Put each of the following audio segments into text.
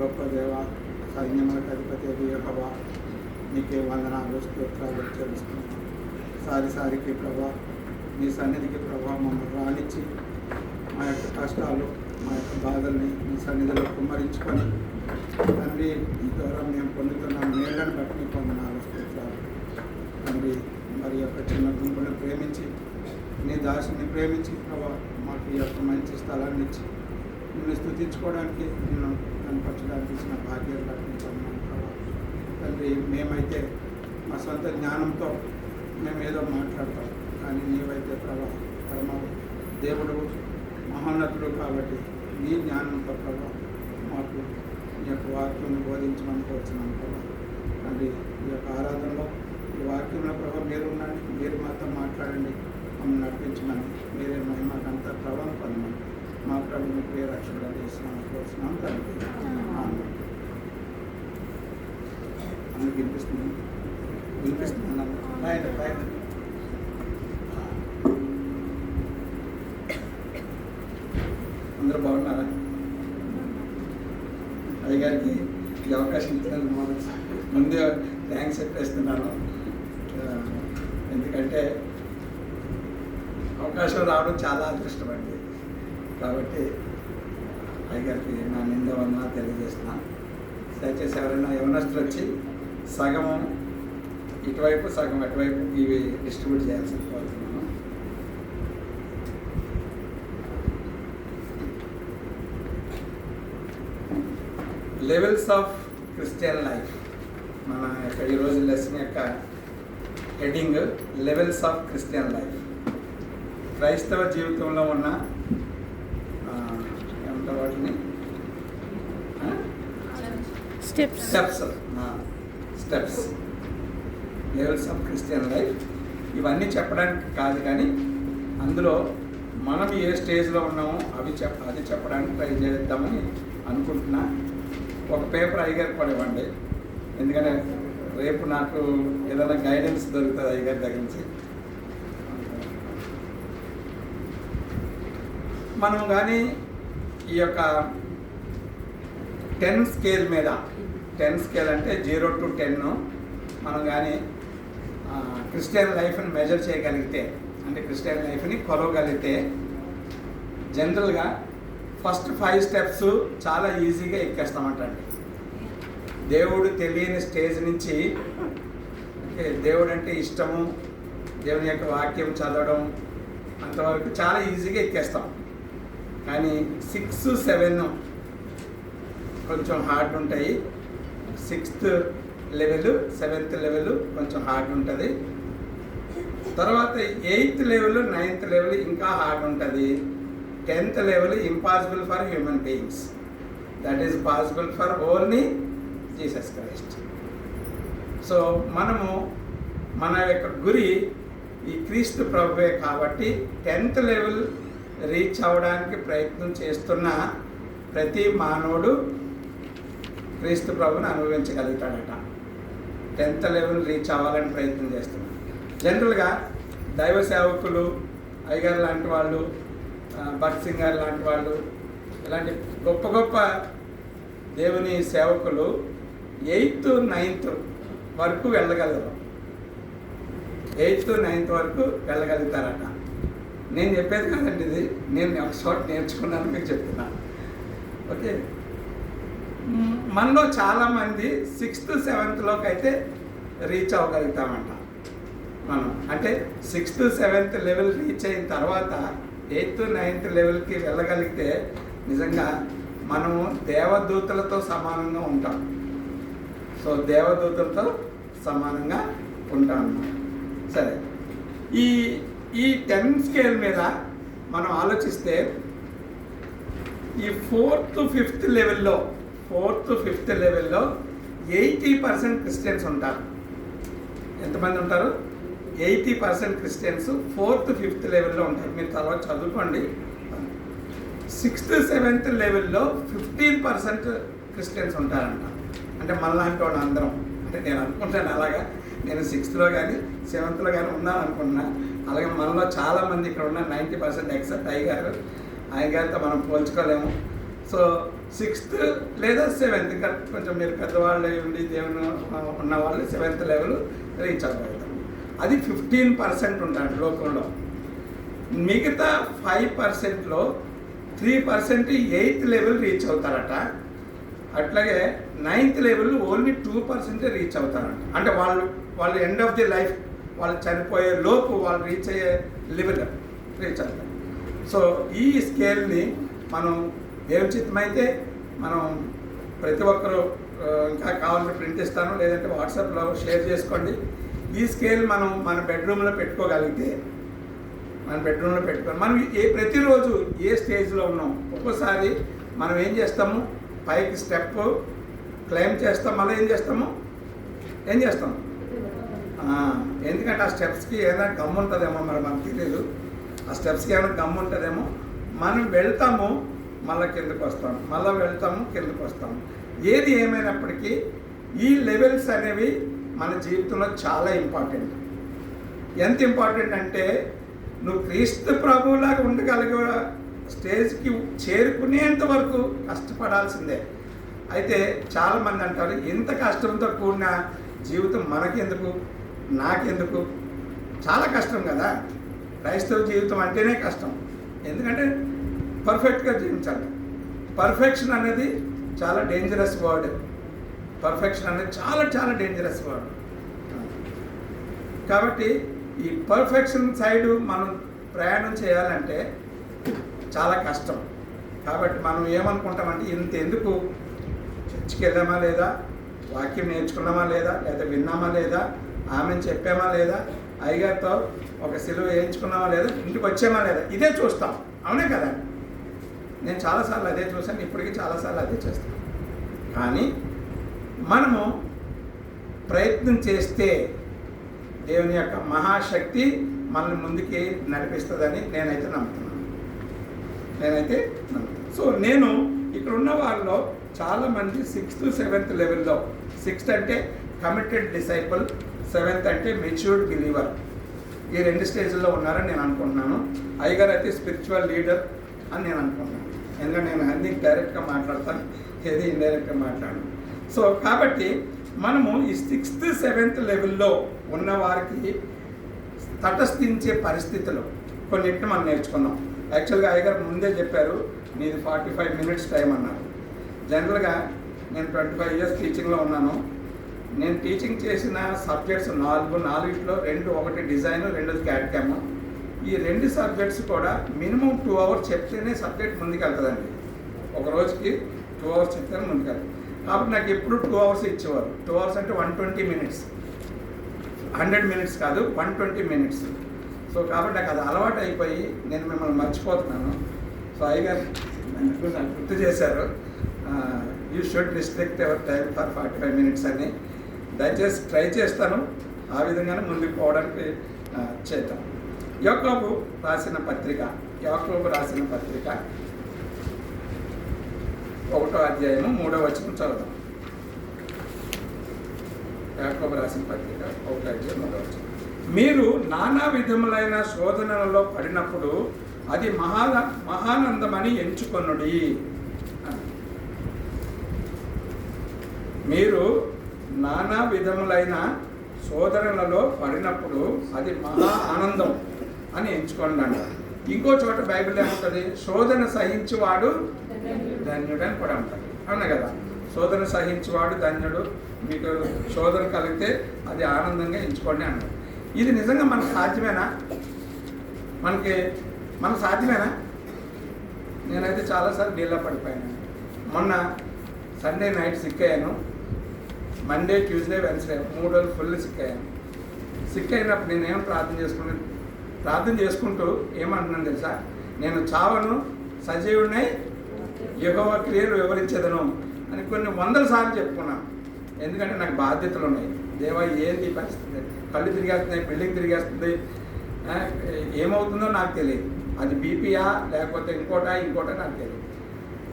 గొప్ప దేవ, సైన్యములకు అధిపతి యెహోవా, నీకే వందనాలు స్తోత్రాలు చెల్లిస్తున్నాను. సారికి ప్రభా నీ సన్నిధికి ప్రభా మమ్మల్ని రానిచ్చి మా యొక్క కష్టాలు, మా యొక్క బాధల్ని నీ సన్నిధిలో కుమ్మరించుకొని తండ్రి ఈ ద్వారా మేము పొందుతున్న మేళ్లను బట్టి నీకు వందనాలు స్తోత్రాలు. తండ్రి మరి యొక్క చిన్న గుంపును ప్రేమించి నీ దాసుని ప్రేమించి ప్రభా మాకు ఈ యొక్క మంచి స్థలాన్ని ఇచ్చి నిన్ను స్తుతించుకోవడానికి, నిన్ను కనపరచడానికి ఇచ్చిన భాగ్యాన్ని బట్టి నీకు వందనాలు ప్రభా. తండ్రి మేమైతే మా సొంత జ్ఞానంతో మేము ఏదో మాట్లాడతాం, కానీ నీవైతే ప్రభా పరమ దేవుడు మహోన్నతుడు కాబట్టి నీ జ్ఞానంతో ప్రభా మాకు ఈ యొక్క వాక్యం బోధించమని కోరుచున్నాను ప్రభా. తండ్రి ఈ యొక్క ఆరాధనలో ఈ వాక్యంలో ప్రభా మీరు ఉండండి, మీరు మాతో మాట్లాడండి, మమ్మల్ని నడిపించమని, మీరే మహిమకంతా ప్రభావం పొందమని మా ప్రభుని ప్రియ రక్షణ చేస్తున్నాను కోరుచున్నాం తండ్రి. అందుకు వినిపిస్తున్నాను బయట అందరూ బాగున్నారా? అయ్యగారికి ఈ అవకాశం ఇచ్చినందుకు ముందే థ్యాంక్స్ చెప్పేస్తున్నాను. ఎందుకంటే అవకాశం రావడం చాలా అదృష్టమండి. కాబట్టి అయ్యగారికి నా నింద వందన తెలియజేస్తున్నాను. దయచేసి ఎవరైనా యవనస్తులు వచ్చి సగం ఇటువైపు సగం అటువైపు ఇవి డిస్ట్రిబ్యూట్ చేయాల్సి కోరుతున్నాను. లెవెల్స్ ఆఫ్ క్రిస్టియన్ లైఫ్ మన యొక్క ఈరోజు లెసన్ యొక్క heading levels of Christian life. క్రైస్తవ జీవితంలో ఉన్న ఏమంటారు వాటిని steps levels of Christian life. ఇవన్నీ చెప్పడానికి కాదు, కానీ అందులో మనం ఏ స్టేజ్లో ఉన్నామో అది చెప్పడానికి ట్రై చేద్దామని అనుకుంటున్నా. ఒక పేపర్ అయ్యగారికి కూడా ఇవ్వండి, ఎందుకంటే రేపు నాకు ఏదైనా గైడెన్స్ దొరుకుతుంది అయ్యగారి దగ్గర నుంచి. మనం కానీ ఈ యొక్క 10 స్కేల్ మీద, 10 స్కేల్ అంటే 0 to 10 మనం కానీ క్రిస్టియన్ లైఫ్ని మెజర్ చేయగలిగితే, అంటే క్రిస్టియన్ లైఫ్ని కొలవగలిగితే జనరల్గా ఫస్ట్ 5 స్టెప్స్ చాలా ఈజీగా ఎక్కేస్తామంటండి. దేవుడు తెలియని స్టేజ్ నుంచి దేవుడు అంటే ఇష్టము, దేవుని యొక్క వాక్యం చదవడం అంతవరకు చాలా ఈజీగా ఎక్కేస్తాం. కానీ 6, 7 కొంచెం హార్డ్ ఉంటాయి. 6th లెవెల్, 7th లెవెల్ కొంచెం హార్డ్ ఉంటుంది. తర్వాత 8th లెవెల్, 9th లెవెల్ ఇంకా హార్డ్ ఉంటుంది. 10th level impossible for human beings, that is possible for only Jesus Christ. So మనము మన యొక్క గురి ఈ క్రీస్తు ప్రభువే కాబట్టి 10th లెవెల్ రీచ్ అవ్వడానికి ప్రయత్నం చేస్తున్న ప్రతి మానవుడు క్రీస్తు ప్రభుని అనుభవించగలుగుతాడట. 10th లెవెల్ రీచ్ అవ్వాలని ప్రయత్నం చేస్తున్నాడు. జనరల్గా దైవ సేవకులు, అయ్యగారు లాంటి వాళ్ళు, భక్త్ సింగర్ లాంటి వాళ్ళు, ఇలాంటి గొప్ప గొప్ప దేవుని సేవకులు 8th, 9th వరకు వెళ్ళగలరు. 8th, 9th వరకు వెళ్ళగలుగుతారట. నేను చెప్పేది కాదండి, ఇది నేను ఒక చోట నేర్చుకున్నాను, మీకు చెప్తున్నాను. ఓకే, మనలో చాలామంది 6th, 7th అయితే రీచ్ అవ్వగలుగుతామంట మనం. అంటే 6th, 7th లెవెల్ రీచ్ అయిన తర్వాత 8th, 9th లెవెల్కి వెళ్ళగలిగితే నిజంగా మనము దేవదూతలతో సమానంగా ఉంటాం. సో దేవదూతలతో సమానంగా ఉంటాం. సరే, ఈ 10 స్కేల్ మీద మనం ఆలోచిస్తే ఈ 4th, 5th లెవెల్లో 80% క్రిస్టియన్స్ ఉంటారు. ఎంతమంది ఉంటారు? 80% క్రిస్టియన్స్ 4th, 5th లెవెల్లో ఉంటారు. మీరు తర్వాత చదువుకోండి. 6th, 7th లెవెల్లో 15% క్రిస్టియన్స్ ఉంటారంట. అంటే మనలాంటి వాళ్ళు అందరం, అంటే నేను అనుకుంటాను అలాగా, నేను 6th కానీ 7th కానీ ఉన్నాను అనుకుంటున్నా. అలాగే మనలో చాలామంది ఇక్కడ ఉన్న 90% ఎక్సెప్ట్ అయ్యగారితో మనం పోల్చుకోలేము. సో 6th లేదా 7th, ఇంకా కొంచెం మీరు పెద్దవాళ్ళు ఉండి దేవుని ఉన్న వాళ్ళు 7th లెవెల్ రీచ్ అవ్వగలుగుతారు. అది 15% ఉంటాడు లోకంలో. మిగతా 5%లో 3% 8th లెవెల్ రీచ్ అవుతారట. అట్లాగే 9th లెవెల్ ఓన్లీ 2% రీచ్ అవుతారంట. అంటే వాళ్ళు ఎండ్ ఆఫ్ ది లైఫ్, వాళ్ళు చనిపోయే లోపు వాళ్ళు రీచ్ అయ్యే లెవెల్ రీచ్ అవుతారు. సో ఈ స్కేల్ని మనం దేవచిత్తమైతే మనం ప్రతి ఒక్కరూ ఇంకా కావాలంటే ప్రింట్ ఇస్తాను, లేదంటే వాట్సాప్లో షేర్ చేసుకోండి. ఈ స్కేల్ మనం మన బెడ్రూమ్లో పెట్టుకోగలిగితే, మనం ప్రతిరోజు ఏ స్టేజ్లో ఉన్నాం. ఒక్కోసారి మనం ఏం చేస్తాము, పైకి స్టెప్ క్లైమ్ చేస్తాం, మళ్ళీ ఏం చేస్తాం, ఎందుకంటే ఆ స్టెప్స్కి ఏదైనా గమ్ ఉంటుందేమో, మరి మనకు తెలియదు. ఆ స్టెప్స్కి ఏమైనా గమ్ ఉంటుందేమో, మనం వెళ్తాము మళ్ళీ కిందకు వస్తాం, మళ్ళీ వెళ్తాము కిందకు వస్తాము. ఏది ఏమైనప్పటికీ ఈ లెవెల్స్ అనేవి మన జీవితంలో చాలా ఇంపార్టెంట్. ఎంత ఇంపార్టెంట్ అంటే నువ్వు క్రీస్తు ప్రభువులాగా ఉండగలిగే స్టేజ్కి చేరుకునేంత వరకు కష్టపడాల్సిందే. అయితే చాలామంది అంటారు, ఇంత కష్టంతో కూడిన జీవితం మనకెందుకు, నాకెందుకు? చాలా కష్టం కదా. క్రైస్తవ జీవితం అంటేనే కష్టం. ఎందుకంటే పర్ఫెక్ట్గా జీవించాలి. పర్ఫెక్షన్ అనేది చాలా డేంజరస్ వర్డ్. పర్ఫెక్షన్ అనేది చాలా చాలా డేంజరస్ వర్డ్. కాబట్టి ఈ పర్ఫెక్షన్ సైడు మనం ప్రయాణం చేయాలంటే చాలా కష్టం. కాబట్టి మనం ఏమనుకుంటామంటే, ఇంత ఎందుకు, చర్చికి వెళ్ళామా లేదా, వాక్యం నేర్చుకున్నామా లేదా, లేదా విన్నామా లేదా, ఆమెను చెప్పామా లేదా, అయ్యగారితో ఒక సిలువ వేయించుకున్నామా లేదా, ఇంటికి వచ్చామా లేదా, ఇదే చూస్తాం. అవునే కదా? నేను చాలాసార్లు అదే చూసాను, ఇప్పటికీ చాలాసార్లు అదే చేస్తాను. కానీ మనము ప్రయత్నం చేస్తే దేవుని యొక్క మహాశక్తి మనల్ని ముందుకి నడిపిస్తుందని నేనైతే నమ్ముతున్నాను. సో నేను ఇక్కడ ఉన్న వాళ్ళలో చాలామంది 6th, 7th లెవెల్లో, 6th అంటే కమిటెడ్ డిసైపుల్, 7th అంటే మెచ్యూర్డ్ బిలీవర్, ఈ 2 స్టేజ్లో ఉన్నారని నేను అనుకుంటున్నాను. అయ్యగారు అయితే స్పిరిచువల్ లీడర్ అని నేను అనుకుంటున్నాను. ఎందుకంటే నేను అన్ని డైరెక్ట్గా మాట్లాడతాను, ఏది ఇండైరెక్ట్గా మాట్లాడను. సో కాబట్టి మనము ఈ 6th, 7th లెవెల్లో ఉన్న వారికి తటస్థించే పరిస్థితులు కొన్నింటిని మనం నేర్చుకున్నాం. యాక్చువల్గా అయ్యగారు ముందే చెప్పారు, నీది 45 minutes టైం అన్నారు. జనరల్గా నేను 25 years టీచింగ్లో ఉన్నాను. నేను టీచింగ్ చేసిన సబ్జెక్ట్స్ 4 2 ఒకటి డిజైన్, 2 క్యాడ్ క్యామ్. ఈ 2 సబ్జెక్ట్స్ కూడా మినిమం 2 hours చెప్తేనే సబ్జెక్ట్ ముందుకు వెళ్తుందండి. ఒక రోజుకి 2 hours చెప్తేనే ముందుకెళ్తాను. కాబట్టి నాకు ఎప్పుడు 2 hours ఇచ్చేవారు. 2 hours అంటే 120 minutes, 100 minutes కాదు, 120 minutes. సో కాబట్టి నాకు అది అలవాటు అయిపోయి నేను మిమ్మల్ని మర్చిపోతున్నాను. సో అయ్యగారు నాకు గుర్తు చేశారు, you should restrict ever time for 45 minutes అని. దయచేసి ట్రై చేస్తాను, ఆ విధంగానే ముందుకు పోవడానికి చేద్దాం. యాకోబు రాసిన పత్రిక 1వ అధ్యాయము 3వ వచనం చదువుతాం. యాకోబు రాసిన పత్రిక 1వ అధ్యాయం 3వ వచనం. మీరు నానా విధములైన శోధనలలో పడినప్పుడు అది మహానందమని ఎంచుకొనుడి. మీరు నానా విధములైన శోధనలలో పడినప్పుడు అది మహా ఆనందం అని ఎంచుకోండి అంటారు. ఇంకో చోట బైబిల్ ఏముంటుంది, శోధన సహించువాడు ధన్యుడు అని కూడా అంటారు. అవునా కదా? శోధన సహించువాడు ధన్యుడు. మీకు శోధన కలిగితే అది ఆనందంగా ఎంచుకోండి అన్నారు. ఇది నిజంగా మనకు సాధ్యమేనా? మనకు సాధ్యమేనా? నేనైతే చాలాసార్లు డీల్లో పడిపోయాను. మొన్న సండే నైట్ సిక్ అయ్యాను. మండే, ట్యూస్డే, వెన్స్డే 3 రోజులు ఫుల్ సిక్ అయ్యాను. సిక్ అయినప్పుడు నేనేం ప్రార్థన చేసుకుంటూ ఏమంటున్నాను తెలుసా, నేను చావను, సజీవుడినై యెహోవా క్రియలు వివరించేదను అని కొన్ని 100 సార్లు చెప్పుకున్నాను. ఎందుకంటే నాకు బాధ్యతలు ఉన్నాయి. దేవా ఏంటి పరిస్థితి, కళ్ళు తిరిగేస్తున్నాయి, బిల్డింగ్ తిరిగేస్తుంది, ఏమవుతుందో నాకు తెలియదు. అది బీపీయా లేకపోతే ఇంకోటా నాకు తెలియదు.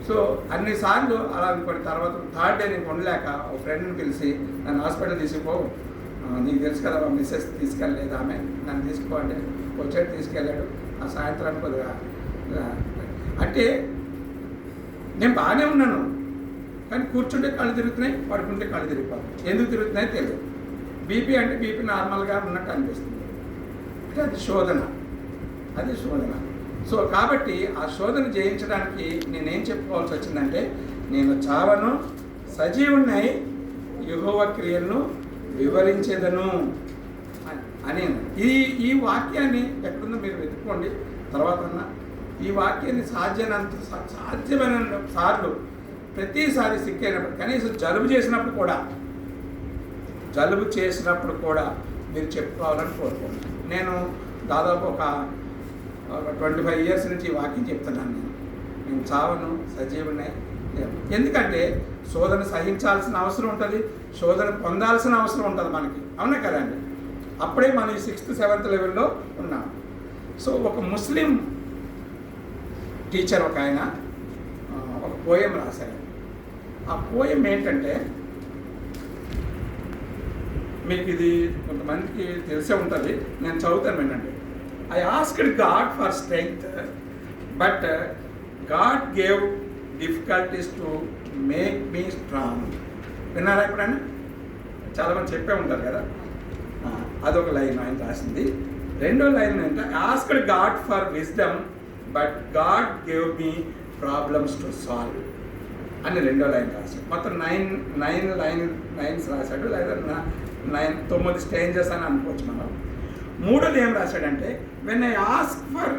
సో అన్నిసార్లు అలా అనుకోండి. తర్వాత 3rd డే నేను ఉండలేక ఒక ఫ్రెండ్ని పిలిచి నన్ను హాస్పిటల్ తీసుకుపో, నీకు తెలుసు కదా మిస్సెస్ తీసుకెళ్ళలేదు, ఆమె నన్ను తీసుకోండి, వచ్చేట్టు తీసుకెళ్ళాడు. ఆ సాయంత్రానికి కొద్దిగా అంటే నేను బాగానే ఉన్నాను, కానీ కూర్చుంటే కళ్ళు తిరుగుతున్నాయి, పడుకుంటే కళ్ళు తిరిగిపోతాయి. ఎందుకు తిరుగుతున్నాయో తెలియదు. బీపీ అంటే బీపీ నార్మల్గా ఉన్నట్టు అనిపిస్తుంది. అంటే అది శోధన, అది శోధన. సో కాబట్టి ఆ శోధన జయించడానికి నేనేం చెప్పుకోవాల్సి వచ్చిందంటే, నేను చావను, సజీవున్నై యెహోవా క్రియలను వివరించేదను అని. ఈ వాక్యాన్ని ఎక్కడుందో మీరు వెతుక్కోండి తర్వాత. ఈ వాక్యాన్ని సాధ్యమైనంత సార్లు ప్రతిసారి సిక్కైనప్పుడు, కనీసం జలుబు చేసినప్పుడు కూడా మీరు చెప్పుకోవాలని కోరుకుంటున్నాను. నేను దాదాపు ఒక 25 years నుంచి ఈ వాక్యం చెప్తున్నాను. నేను చావను, సజీవున్నాయి. ఎందుకంటే శోధన సహించాల్సిన అవసరం ఉంటుంది, శోధన పొందాల్సిన అవసరం ఉంటుంది మనకి. అవునా కదండి? అప్పుడే మనం 6th 7th లెవెల్లో ఉన్నాం. సో ఒక ముస్లిం టీచర్ ఒక ఆయన ఒక పోయం రాశారు. ఆ పోయం ఏంటంటే, మీకు ఇది కొంతమందికి తెలిసే ఉంటుంది, నేను చదువుతాను వినండి. I asked God for strength, but God gave difficulties to make me strong. విన్నారా ఎప్పుడైనా? చాలామంది చెప్పే ఉంటారు కదా. అదొక లైన్ ఆయన రాసింది. రెండో లైన్ ఏంటంటే, asked God for wisdom but God gave me problems to solve అని రెండో లైన్ రాశాడు. మొత్తం 9 లైన్స్ రాశాడు, లేదా 9 స్టేంజెస్ అని అనుకోవచ్చు మనం. మూడోది ఏం రాశాడంటే, when I ask for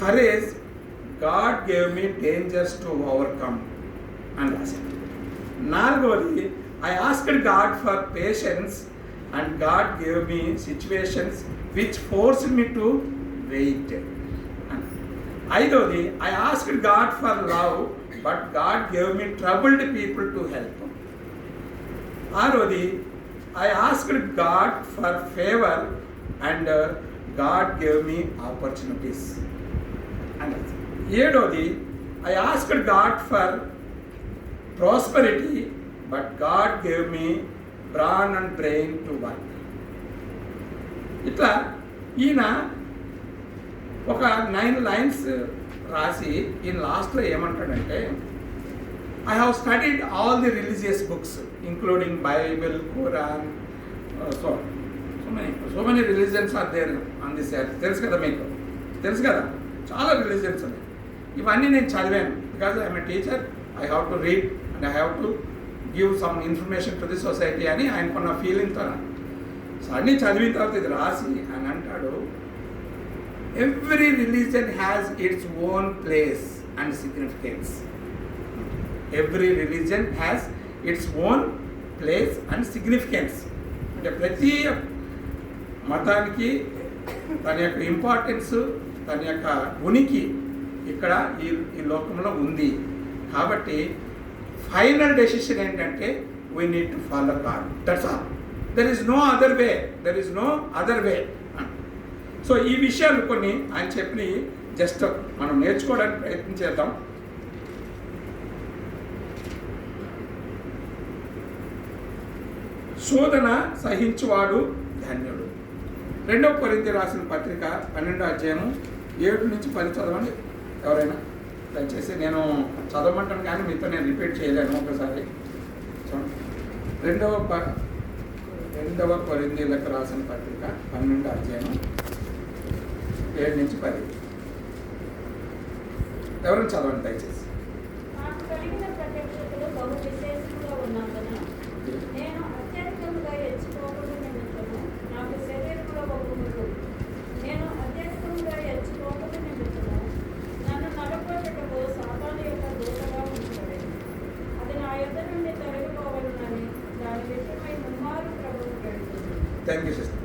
courage God gave me dangers to overcome అని రాశాడు. నాలుగోది, I asked God for patience and God gave me situations which forced me to wait. ఐదోది, I asked God for love but God gave me troubled people to help. ఆరోది, I asked God for favour and God gave me opportunities అని. ఏడోది, I asked God for prosperity but God gave me bran and brain to work. ఇట్లా ఈయన ఒక 9 lines రాసి ఈయన లాస్ట్లో ఏమంటాడంటే, I have studied all the religious books including Bible, Quran, so many religions are there on this earth. తెలుసు కదా, మీకు తెలుసు కదా, చాలా రిలీజియన్స్ ఉన్నాయి. ఇవన్నీ నేను చదివాను. Because I'm a teacher, I have to read and I have to give some information to the society అని ఆయనకున్న ఫీలింగ్తో. సో అన్నీ చదివిన తర్వాత ఇది రాసి ఆయన అంటాడు, every religion has its own place and significance. Every religion has its own place and significance. అంటే ప్రతి మతానికి తన యొక్క ఇంపార్టెన్స్, తన యొక్క ఉనికి ఇక్కడ ఈ లోకంలో ఉంది. కాబట్టి ఫైనల్ డెసిషన్ ఏంటంటే, we need to follow God, that's all. There is no other way. So ఈ విషయాలు కొన్ని ఆయన చెప్పి జస్ట్ మనం నేర్చుకోవడానికి ప్రయత్నం చేద్దాం. శోధన సహించువాడు ధన్యుడు. 2వ కొరింథీ రాసిన పత్రిక 12వ అధ్యాయం 7-10 చదవండి ఎవరైనా దయచేసి. నేను చదవమంటాను కానీ మీతో నేను రిపీట్ చేయలేను. ఒకసారి చూడండి. 2వ కొరింథీలకు రాసిన పత్రిక 12వ అధ్యాయం 7-10 ఎవరైనా చదవండి దయచేసి. Thank you sister.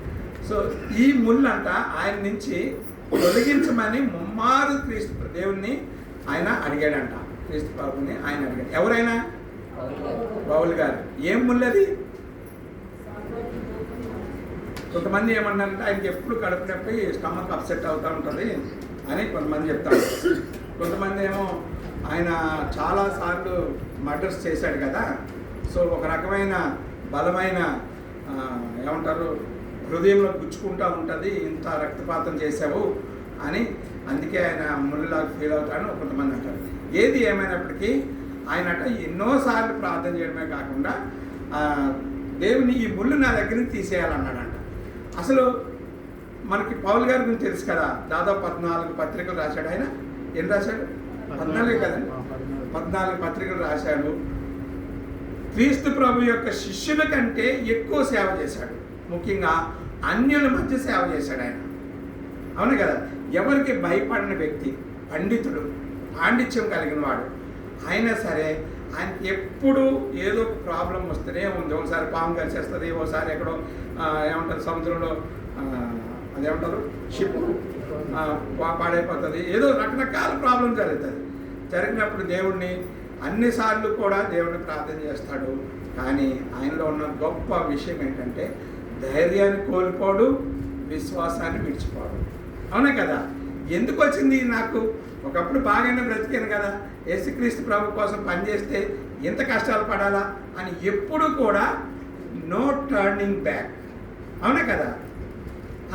సో ఈ ముళ్ళంట ఆయన నుంచి తొలగించమని ముమ్మారు క్రీస్తు దేవుణ్ణి ఆయన అడిగాడంట. క్రీస్తు ప్రభుని ఆయన అడిగాడు. ఎవరైనా? పౌలు గారు. ఏం ముళ్ళది? కొంతమంది ఏమన్నారంటే, ఆయనకి ఎప్పుడు కడుపు నొప్పి, స్టమక్ అప్సెట్ అవుతూ ఉంటుంది అని కొంతమంది చెప్తారు. కొంతమంది ఏమో ఆయన చాలాసార్లు మర్డర్స్ చేశాడు కదా, సో ఒక రకమైన బలమైన ఏమంటారు, హృదయంలో గుచ్చుకుంటూ ఉంటుంది, ఇంత రక్తపాతం చేసావు అని, అందుకే ఆయన ముళ్ళలాగా ఫీల్ అవుతాడని కొంతమంది అంటారు. ఏది ఏమైనప్పటికీ ఆయనట ఎన్నోసార్లు ప్రార్థన చేయడమే కాకుండా దేవుని ఈ ముళ్ళు నా దగ్గర నుంచి తీసేయాలన్నాడంట. అసలు మనకి పౌలు గారి గురించి తెలుసు కదా, దాదాపు 14 పత్రికలు రాశాడు ఆయన. ఏం రాశాడు? 14 కదండి, 14 పత్రికలు రాశాడు. క్రీస్తు ప్రభు యొక్క శిష్యుల కంటే ఎక్కువ సేవ చేశాడు. ముఖ్యంగా అన్యుల మధ్య సేవ చేశాడు ఆయన. అవును కదా, ఎవరికి భయపడిన వ్యక్తి, పండితుడు, పాండిత్యం కలిగిన వాడు. అయినా సరే ఆయనకి ఎప్పుడు ఏదో ఒక ప్రాబ్లం వస్తూనే ఉంది. ఒకసారి పాము కలిసేస్తుంది, ఒకసారి ఎక్కడో ఏమంటారు సముద్రంలో అదేమంటారు షిప్ పాడైపోతుంది, ఏదో రకరకాల ప్రాబ్లం జరుగుతుంది. జరిగినప్పుడు దేవుణ్ణి అన్నిసార్లు కూడా దేవుడిని ప్రార్థన చేస్తాడు. కానీ ఆయనలో ఉన్న గొప్ప విషయం ఏంటంటే ధైర్యాన్ని కోల్పోడు, విశ్వాసాన్ని విడిచిపోడు. అవునా కదా? ఎందుకు వచ్చింది నాకు? ఒకప్పుడు బాగానే బ్రతికాను కదా, యేసుక్రీస్తు ప్రభు కోసం పనిచేస్తే ఎంత కష్టాలు పడాలా అని ఎప్పుడు కూడా నో టర్నింగ్ బ్యాక్. అవునా కదా?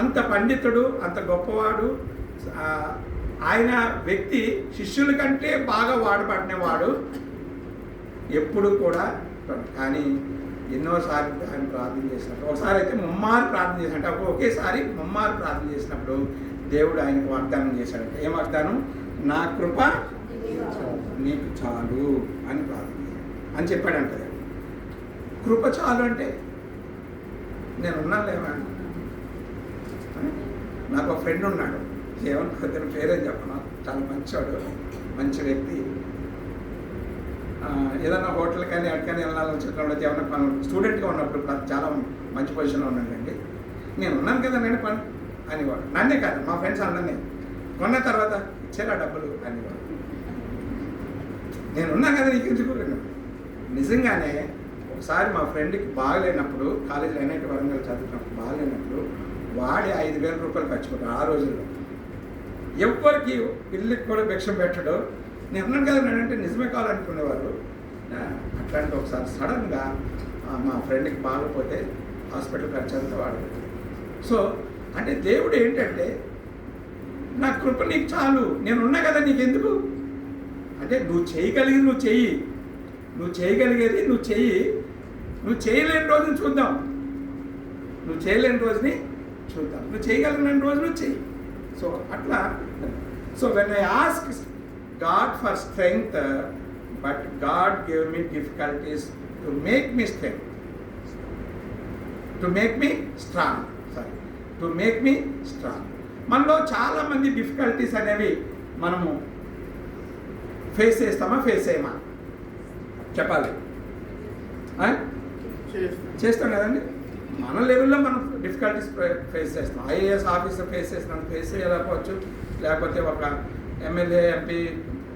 అంత పండితుడు, అంత గొప్పవాడు, ఆయన వ్యక్తి శిష్యుల కంటే బాగా వాడబడినవాడు ఎప్పుడు కూడా. కానీ ఎన్నోసార్లు ఆయన ప్రార్థన చేసినప్పుడు, ఒకసారి అయితే ముమ్మారు ప్రార్థన చేసినట్టు, ఒకేసారి ముమ్మారు ప్రార్థన చేసినప్పుడు దేవుడు ఆయనకు వాగ్దానం చేశాడంటే, ఏం వాగ్దానం? నా కృప నీకు చాలు అని ప్రార్థన అని చెప్పాడంట. కృప చాలు అంటే నేను ఉన్నాను లేవా? నాకు ఒక ఫ్రెండ్ ఉన్నాడు, ఏమన్నా పేరేం చెప్పను, చాలా మంచివాడు, మంచి వ్యక్తి. ఏదన్నా హోటల్ కానీ ఎక్కడికైనా వెళ్ళాలని చెప్పినప్పుడు ఏమన్నా పని, స్టూడెంట్గా ఉన్నప్పుడు చాలా మంచి పొజిషన్లో ఉన్నాడండి. నేను ఉన్నాను కదా నేను పని అనేవాడు. నన్నే కాదు, మా ఫ్రెండ్స్ అందరినీ. కొన్న తర్వాత ఇచ్చారా డబ్బులు అనేవాడు. నేను ఉన్నా కదా నీకు ఎందుకు. నిజంగానే ఒకసారి మా ఫ్రెండ్కి బాగలేనప్పుడు, కాలేజీలో ఎన్ఐటి వరంగల్ చదువుతున్నప్పుడు బాగలేనప్పుడు వాడి 5,000 రూపాయలు ఖర్చు పెట్టాడు ఆ రోజుల్లో. ఎవరికి ఇల్లుకి కూడా భిక్షం పెట్టడు. నేను అన్నాను కదా నేనంటే నిజమే కావాలనుకునేవారు. అట్లాంటి ఒకసారి సడన్గా మా ఫ్రెండ్కి బాగపోతే హాస్పిటల్ ఖర్చు అంతా వాడు. సో అంటే దేవుడు ఏంటంటే నా కృప నీకు చాలు, నేను ఉన్నా కదా నీకెందుకు అంటే నువ్వు చేయగలిగింది నువ్వు చెయ్యి, నువ్వు చేయగలిగేది నువ్వు చెయ్యి, నువ్వు చేయలేని రోజుని చూద్దాం, నువ్వు చేయలేని రోజుని చూద్దాం, నువ్వు చేయగలిగిన రోజు నువ్వు చెయ్యి. సో అట్లా. So when I ask God for strength, but God give me difficulties to make me strength, to make me strong, sorry to make me strong. మనలో చాలామంది డిఫికల్టీస్ అనేవి మనము ఫేస్ చేస్తామా, ఫేస్ చేయమా చెప్పాలి? చేస్తాం కదండి. మన లెవెల్లో మనం డిఫికల్టీస్ ఫేస్ చేస్తాం. ఐఏఎస్ ఆఫీసర్ ఫేస్ చేస్తున్నాం, ఫేస్ చేయలేకపోవచ్చు. లేకపోతే ఒక ఎమ్మెల్యే, ఎంపీ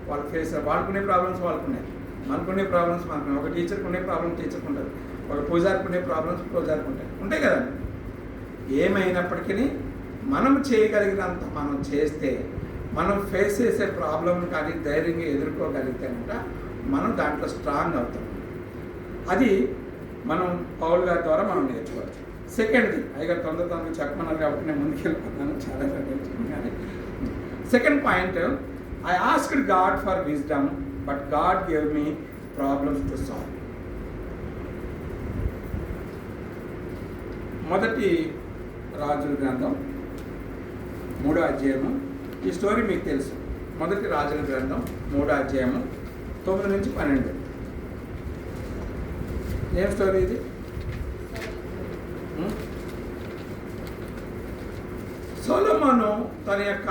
వాళ్ళు వాళ్ళకునే ప్రాబ్లమ్స్ వాళ్ళకున్నాయి, మనకునే ప్రాబ్లమ్స్ మనకున్నాయి. ఒక టీచర్కి ఉండే ప్రాబ్లమ్ టీచర్కి ఉంటుంది, ఒక పూజారికి ఉండే ప్రాబ్లమ్స్ పూజారికి ఉంటాయి కదండి. ఏమైనప్పటికీ మనం చేయగలిగినంత మనం చేస్తే, మనం ఫేస్ చేసే ప్రాబ్లం కానీ ధైర్యంగా ఎదుర్కోగలిగితే మనం దాంట్లో స్ట్రాంగ్ అవుతాం. అది మనం పౌల్ గారి ద్వారా మనం నేర్చుకోవచ్చు. సెకండ్ది అయ్యగారు తొందరగా చెప్పమన్నారు కాబట్టి నేను ముందుకెళ్ళిపోతున్నాను, చాలా నేర్చుకున్నాను. కానీ second point, I asked God for wisdom but God gave me problems to solve. మొదటి రాజుల గ్రంథం 3వ అధ్యాయము. ఈ స్టోరీ మీకు తెలుసు. మొదటి రాజుల గ్రంథం 3వ అధ్యాయము 9 నుంచి 12. ఏం స్టోరీ ఇది? సొలొమోను తన యొక్క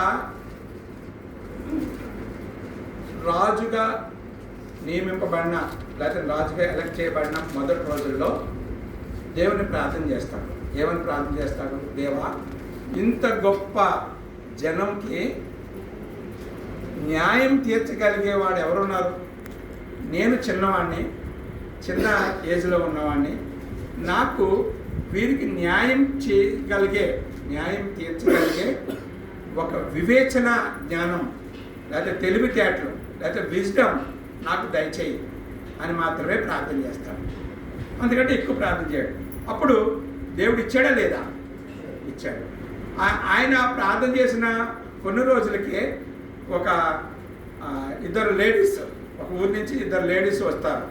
రాజుగా నియమింపబడిన, లేకపోతే రాజుగా ఎలక్ట్ చేయబడిన మొదటి రోజుల్లో దేవుని ప్రార్థన చేస్తాడు. ఏమని ప్రార్థన చేస్తాడు? దేవా, ఇంత గొప్ప జనంకి న్యాయం తీర్చగలిగేవాడు ఎవరున్నారు? నేను చిన్నవాడిని, చిన్న ఏజ్లో ఉన్నవాడిని, నాకు వీరికి న్యాయం తీర్చగలిగే ఒక వివేచన జ్ఞానం, లేకపోతే తెలివితేటలు, లేకపోతే విజ్డమ్ నాకు దయచేయి అని మాత్రమే ప్రార్థన చేస్తాను. అందుకంటే ఎక్కువ ప్రార్థన చేయడు. అప్పుడు దేవుడు ఇచ్చాడా లేదా? ఇచ్చాడు. ఆయన ప్రార్థన చేసిన కొన్ని రోజులకే ఒక ఇద్దరు లేడీస్, ఒక ఊరి నుంచి ఇద్దరు లేడీస్ వస్తారు,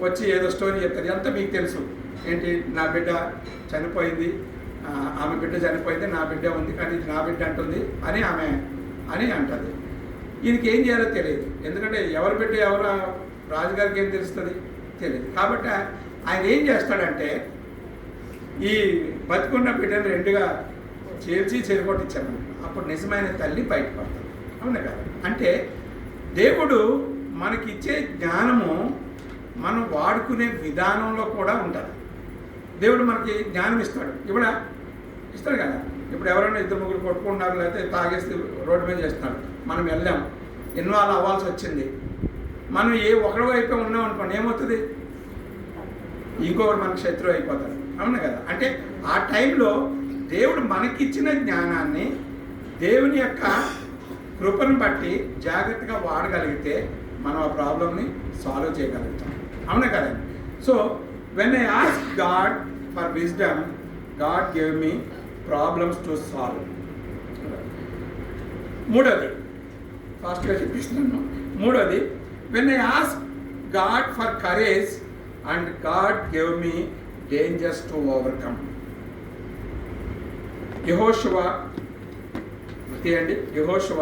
వచ్చి ఏదో స్టోరీ చెప్తారు. ఎంత మీకు తెలుసు ఏంటి, నా బిడ్డ చనిపోయింది, ఆమె బిడ్డ చనిపోయింది, నా బిడ్డ ఉంది కానీ ఇది నా బిడ్డ అంటుంది అని ఆమె అంటుంది. ఈయనకి ఏం చేయాలో తెలియదు, ఎందుకంటే ఎవరి బిడ్డ ఎవరు రాజుగారికి ఏం తెలుస్తుంది, తెలియదు. కాబట్టి ఆయన ఏం చేస్తాడంటే ఈ బతుకున్న బిడ్డను రెండుగా చెరగొట్టించాను. అప్పుడు నిజమైన తల్లి బయటపడతాడు. అవునా కదా? అంటే దేవుడు మనకిచ్చే జ్ఞానము మనం వాడుకునే విధానంలో కూడా ఉంటుంది. దేవుడు మనకి జ్ఞానం ఇస్తాడు, ఇస్తాడు కదా. ఇప్పుడు ఎవరైనా ఇద్దరు ముగ్గురు కొట్టుకుంటున్నారు, లేకపోతే తాగేసి రోడ్డు మీద చేస్తున్నారు, మనం వెళ్ళాం, ఇన్వాల్వ్ అవ్వాల్సి వచ్చింది, మనం ఒకడో అయిపోయి ఉన్నాం అనుకోండి, ఏమవుతుంది, ఇంకొకటి మనకు శత్రువు అయిపోతాడు. అవునా కదా? అంటే ఆ టైంలో దేవుడు మనకిచ్చిన జ్ఞానాన్ని దేవుని యొక్క కృపను బట్టి జాగ్రత్తగా వాడగలిగితే మనం ఆ ప్రాబ్లమ్ని సాల్వ్ చేయగలుగుతాం. అవునా కదండి? So when I ask God for wisdom, God gave me problems to solve. మూడోది ఫాస్ట్గా చెప్పిస్తున్నాను. మూడోది, when I ask God for courage and God gave me dangers to overcome. యెహోషువ తీయండి, యెహోషువ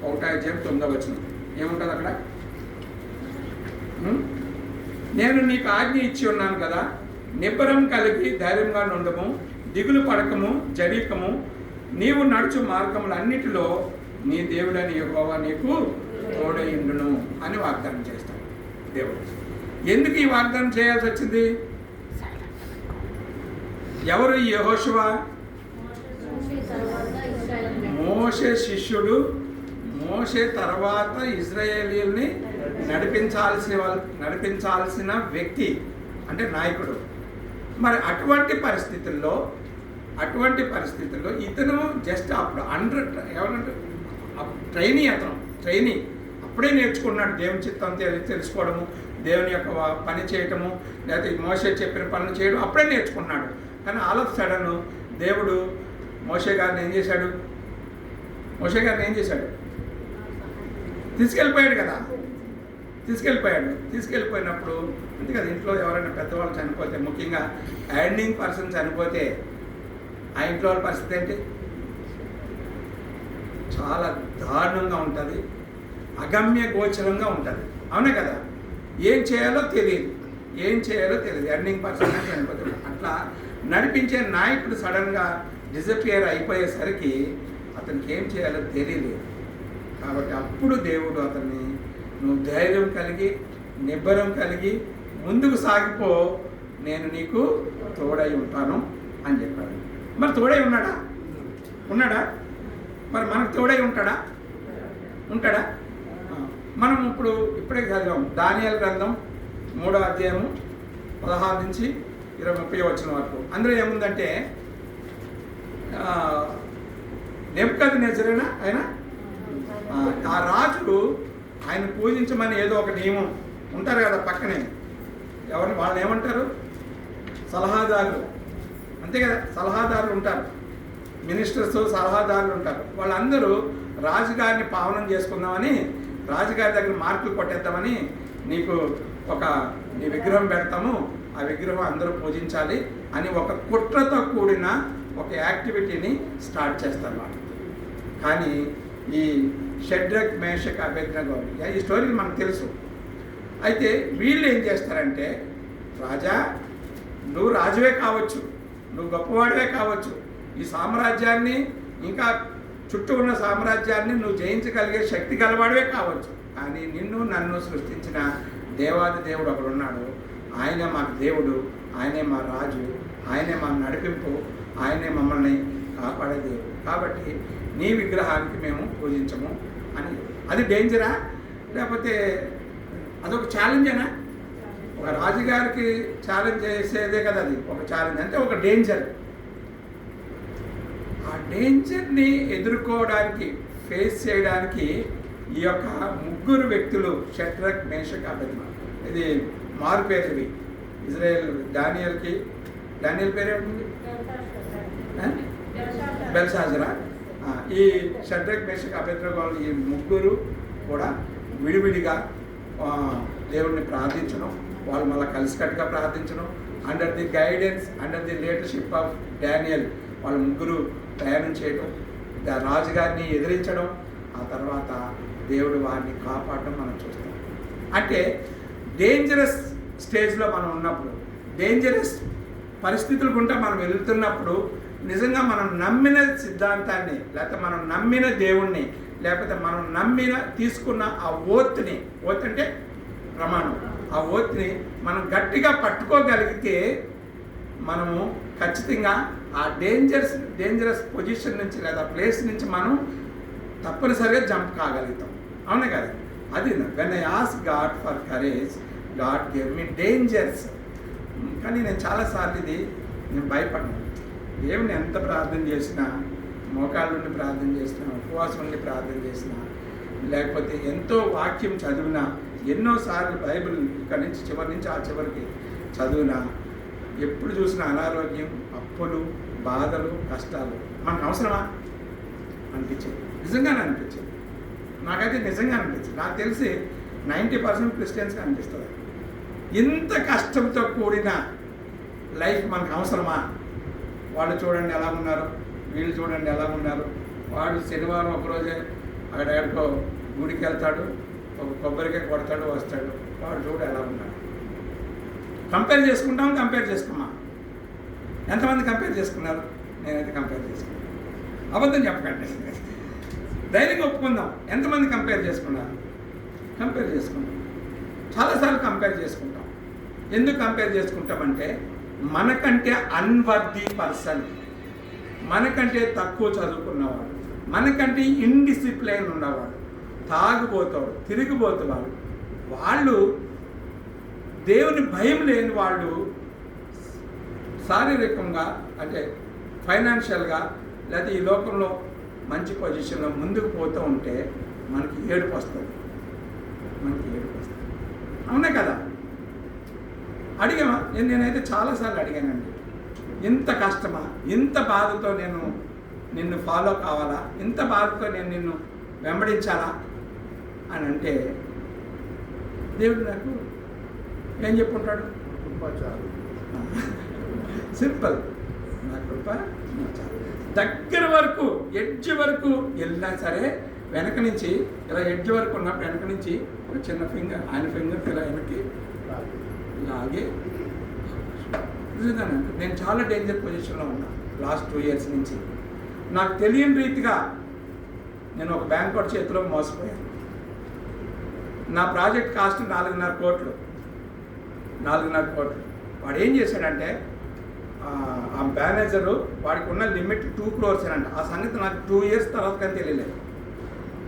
1:9 ఏముంటుంది అక్కడ? నేను నీకు ఆజ్ఞ ఇచ్చి ఉన్నాను కదా, నిబ్బరం కలిగి ధైర్యంగా నుండము, దిగులు పడకము, జడికము, నీవు నడుచు మార్గములన్నిటిలో నీ దేవుడని యెహోవా నీకు తోడైండును అని వాగ్దానం చేస్తాడు దేవుడు. ఎందుకు ఈ వాగ్దానం చేయాల్సి వచ్చింది? ఎవరు ఈ యెహోషువ? మోషే శిష్యుడు, మోషే తర్వాత ఇజ్రాయేలీల్ని నడిపించాల్సిన వ్యక్తి, అంటే నాయకుడు. మరి అటువంటి పరిస్థితుల్లో ఇతను జస్ట్ అప్పుడు ఏమనంటే ట్రైనీ అప్పుడే నేర్చుకున్నాడు దేవుని చిత్తం తెలుసుకోవడము, దేవుని యొక్క పని చేయటము, లేకపోతే మోషే చెప్పిన పనులు చేయడం అప్పుడే నేర్చుకున్నాడు. కానీ ఆల్ ఆఫ్ సడన్ దేవుడు మోషే గారిని ఏం చేశాడు? తీసుకెళ్ళిపోయాడు కదా. తీసుకెళ్ళిపోయినప్పుడు అంతే కదా, ఇంట్లో ఎవరైనా పెద్దవాళ్ళు చనిపోతే, ముఖ్యంగా ఎండింగ్ పర్సన్ చనిపోతే ఆ ఇంట్లో వాళ్ళ పరిస్థితి ఏంటి? చాలా దారుణంగా ఉంటుంది, అగమ్య గోచరంగా ఉంటుంది. అవునే కదా? ఏం చేయాలో తెలియదు. ఎండింగ్ పర్సన్ చనిపోతే అట్లా నడిపించే నాయకుడు సడన్గా డిజపియర్ అయిపోయేసరికి అతనికి ఏం చేయాలో తెలియలేదు. కాబట్టి అప్పుడు దేవుడు అతన్ని, నువ్వు ధైర్యం కలిగి నిబ్బరం కలిగి ముందుకు సాగిపో, నేను నీకు తోడై ఉంటాను అని చెప్పాడు. మరి తోడై ఉన్నాడా? మరి మనకు తోడై ఉంటాడా? మనం ఇప్పుడే చదివాం దానియేలు గ్రంథం 3వ అధ్యాయము 16 నుంచి 30 వరకు. అందులో ఏముందంటే, నెబుకద్నెజరేనా ఆయన, ఆ రాజు ఆయన పూజించమని ఏదో ఒక నియమం ఉంటారు కదా పక్కనే, వాళ్ళని ఏమంటారు? సలహాదారులు, అంతే కదా, సలహాదారులు ఉంటారు, మినిస్టర్స్ సలహాదారులు ఉంటారు. వాళ్ళందరూ రాజుగారిని పావనం చేసుకుందామని, రాజుగారి దగ్గర మార్కులు కొట్టేద్దామని నీకు నీ విగ్రహం పెడతాము, ఆ విగ్రహం అందరూ పూజించాలి అని ఒక కుట్రతో కూడిన ఒక యాక్టివిటీని స్టార్ట్ చేస్తారు వాళ్ళు. కానీ ఈ షడ్రక్, మేషక్, అబేద్నెగో ఈ స్టోరీ మనకు తెలుసు. అయితే వీళ్ళు ఏం చేస్తారంటే, రాజా నువ్వు రాజువే కావచ్చు, నువ్వు గొప్పవాడివే కావచ్చు, ఈ సామ్రాజ్యాన్ని ఇంకా చుట్టూ ఉన్న సామ్రాజ్యాన్ని నువ్వు జయించగలిగే శక్తి గలవాడివే కావచ్చు, కానీ నన్ను సృష్టించిన దేవాది దేవుడు ఒకడున్నాడు, ఆయనే మాకు దేవుడు, ఆయనే మా రాజు, ఆయనే మా నడిపింపు, ఆయనే మమ్మల్ని కాపాడే దేవుడు. కాబట్టి నీ విగ్రహానికి మేము పూజించము అని. అది డేంజరా? లేకపోతే అదొక ఛాలెంజేనా? ఒక రాజుగారికి ఛాలెంజ్ చేసేదే కదా అది ఒక ఛాలెంజ్, అంటే ఒక డేంజర్. ఆ డేంజర్ని ఎదుర్కోవడానికి, ఫేస్ చేయడానికి ఈ యొక్క ముగ్గురు వ్యక్తులు, షడ్రక్, మేషక్, అబేద్నెగో, ఇది మారు పేరువి ఇజ్రాయేల్. దానియేల్ పేరు ఏమిటి? బెల్షాజరా. ఈ షడ్రక్, మేషక్, అబేద్నెగో ఈ ముగ్గురు కూడా విడివిడిగా దేవుడిని ప్రార్థించడం, వాళ్ళు మళ్ళీ కలిసికట్టుగా ప్రార్థించడం, under the guidance, under the leadership of Daniel వాళ్ళ ముగ్గురు ప్రయాణం చేయడం, రాజుగారిని ఎదిరించడం, ఆ తర్వాత దేవుడు వారిని కాపాడడం మనం చూస్తాం. అంటే డేంజరస్ స్టేజ్లో మనం ఉన్నప్పుడు, డేంజరస్ పరిస్థితులు గుండా మనం వెళ్తున్నప్పుడు నిజంగా మనం నమ్మిన సిద్ధాంతాన్ని, లేకపోతే మనం నమ్మిన దేవుణ్ణి, లేకపోతే మనం తీసుకున్న ఆ ఓత్ని అంటే ప్రమాణం, ఆ ఓత్ని మనం గట్టిగా పట్టుకోగలిగితే మనము ఖచ్చితంగా ఆ డేంజరస్ పొజిషన్ నుంచి లేదా ప్లేస్ నుంచి మనం తప్పనిసరిగా జంప్ కాగలుగుతాం. అవునా కదా? అది when I ask God for courage, God give me dangers. కానీ నేను చాలాసార్లు నేను భయపడ్డాను. దేవుని ఎంత ప్రార్థన చేసినా, మోకాళ్ళ నుండి ప్రార్థన చేసినా, ఉపవాసం నుండి ప్రార్థన చేసినా, లేకపోతే ఎంతో వాక్యం చదివినా, ఎన్నోసార్లు బైబిల్ ఇక్కడి నుంచి చివరి నుంచి ఆ చివరికి చదివినా, ఎప్పుడు చూసినా అనారోగ్యం, అప్పులు, బాధలు, కష్టాలు. మనకు అవసరమా అనిపించేది, నిజంగానే అనిపించేది. నాకైతే నిజంగా అనిపించింది. నాకు తెలిసి 90% క్రిస్టియన్స్కి అనిపిస్తుంది. ఇంత కష్టంతో కూడిన లైఫ్ మనకు అవసరమా? వాళ్ళు చూడండి ఎలా ఉన్నారు, వీళ్ళు చూడండి ఎలా ఉన్నారు. వాడు శనివారం ఒకరోజే అక్కడెక్కడికో గుడికి వెళ్తాడు, ఒక కొబ్బరికాయ కొడతాడు, వస్తాడు. వాడు చూడు ఎలా ఉన్నాడు. కంపేర్ చేసుకోమా? ఎంతమంది కంపేర్ చేసుకున్నారు? నేనైతే కంపేర్ చేసుకున్నాను. అబద్ధం చెప్పకండి, ధైర్యంగా ఒప్పుకుందాం. ఎంతమంది కంపేర్ చేసుకున్నారు? కంపేర్ చేసుకుంటాం, చాలాసార్లు కంపేర్ చేసుకుంటాం. ఎందుకు కంపేర్ చేసుకుంటామంటే మనకంటే అన్వర్ది పర్సన్, మనకంటే తక్కువ చదువుకున్నవాడు, మనకంటే ఇండిసిప్లైన్ ఉన్నవాడు, తాగుబోతాడు, తిరిగిపోతువాడు, వాళ్ళు దేవుని భయం లేని వాళ్ళు శారీరకంగా అంటే ఫైనాన్షియల్గా లేదా ఈ లోకంలో మంచి పొజిషన్లో ముందుకు పోతూ ఉంటే మనకి ఏడుపు వస్తుంది. అవునే కదా? అడిగామా? నేనైతే చాలాసార్లు అడిగానండి, ఇంత కష్టమా, ఇంత బాధతో నేను నిన్ను ఫాలో కావాలా, ఇంత బాధతో నేను నిన్ను వెంబడించాలా అని అంటే దేవుడు నాకు ఏం చెప్పుంటాడు? సింపుల్, నా కృప చాలు. దగ్గర వరకు, ఎడ్జ్ వరకు వెళ్ళినా సరే వెనక నుంచి ఇలా ఎడ్జ్ వరకు ఉన్నప్పుడు వెనక నుంచి ఒక చిన్న ఫింగర్, ఆయన ఫింగర్ ఇలా వెనక్కి లాగే. నిజంగానే నేను చాలా డేంజర్ పొజిషన్లో ఉన్నా లాస్ట్ 2 years నుంచి. నాకు తెలియని రీతిగా నేను ఒక బ్యాంక్ వాడి చేతిలో మోసపోయాను. నా ప్రాజెక్ట్ కాస్ట్ 4.5 కోట్లు. వాడు ఏం చేశాడంటే ఆ మేనేజరు వాడికి ఉన్న లిమిట్ 2 crores అంట. ఆ సంగతి నాకు 2 years తర్వాత కానీ తెలియలేదు.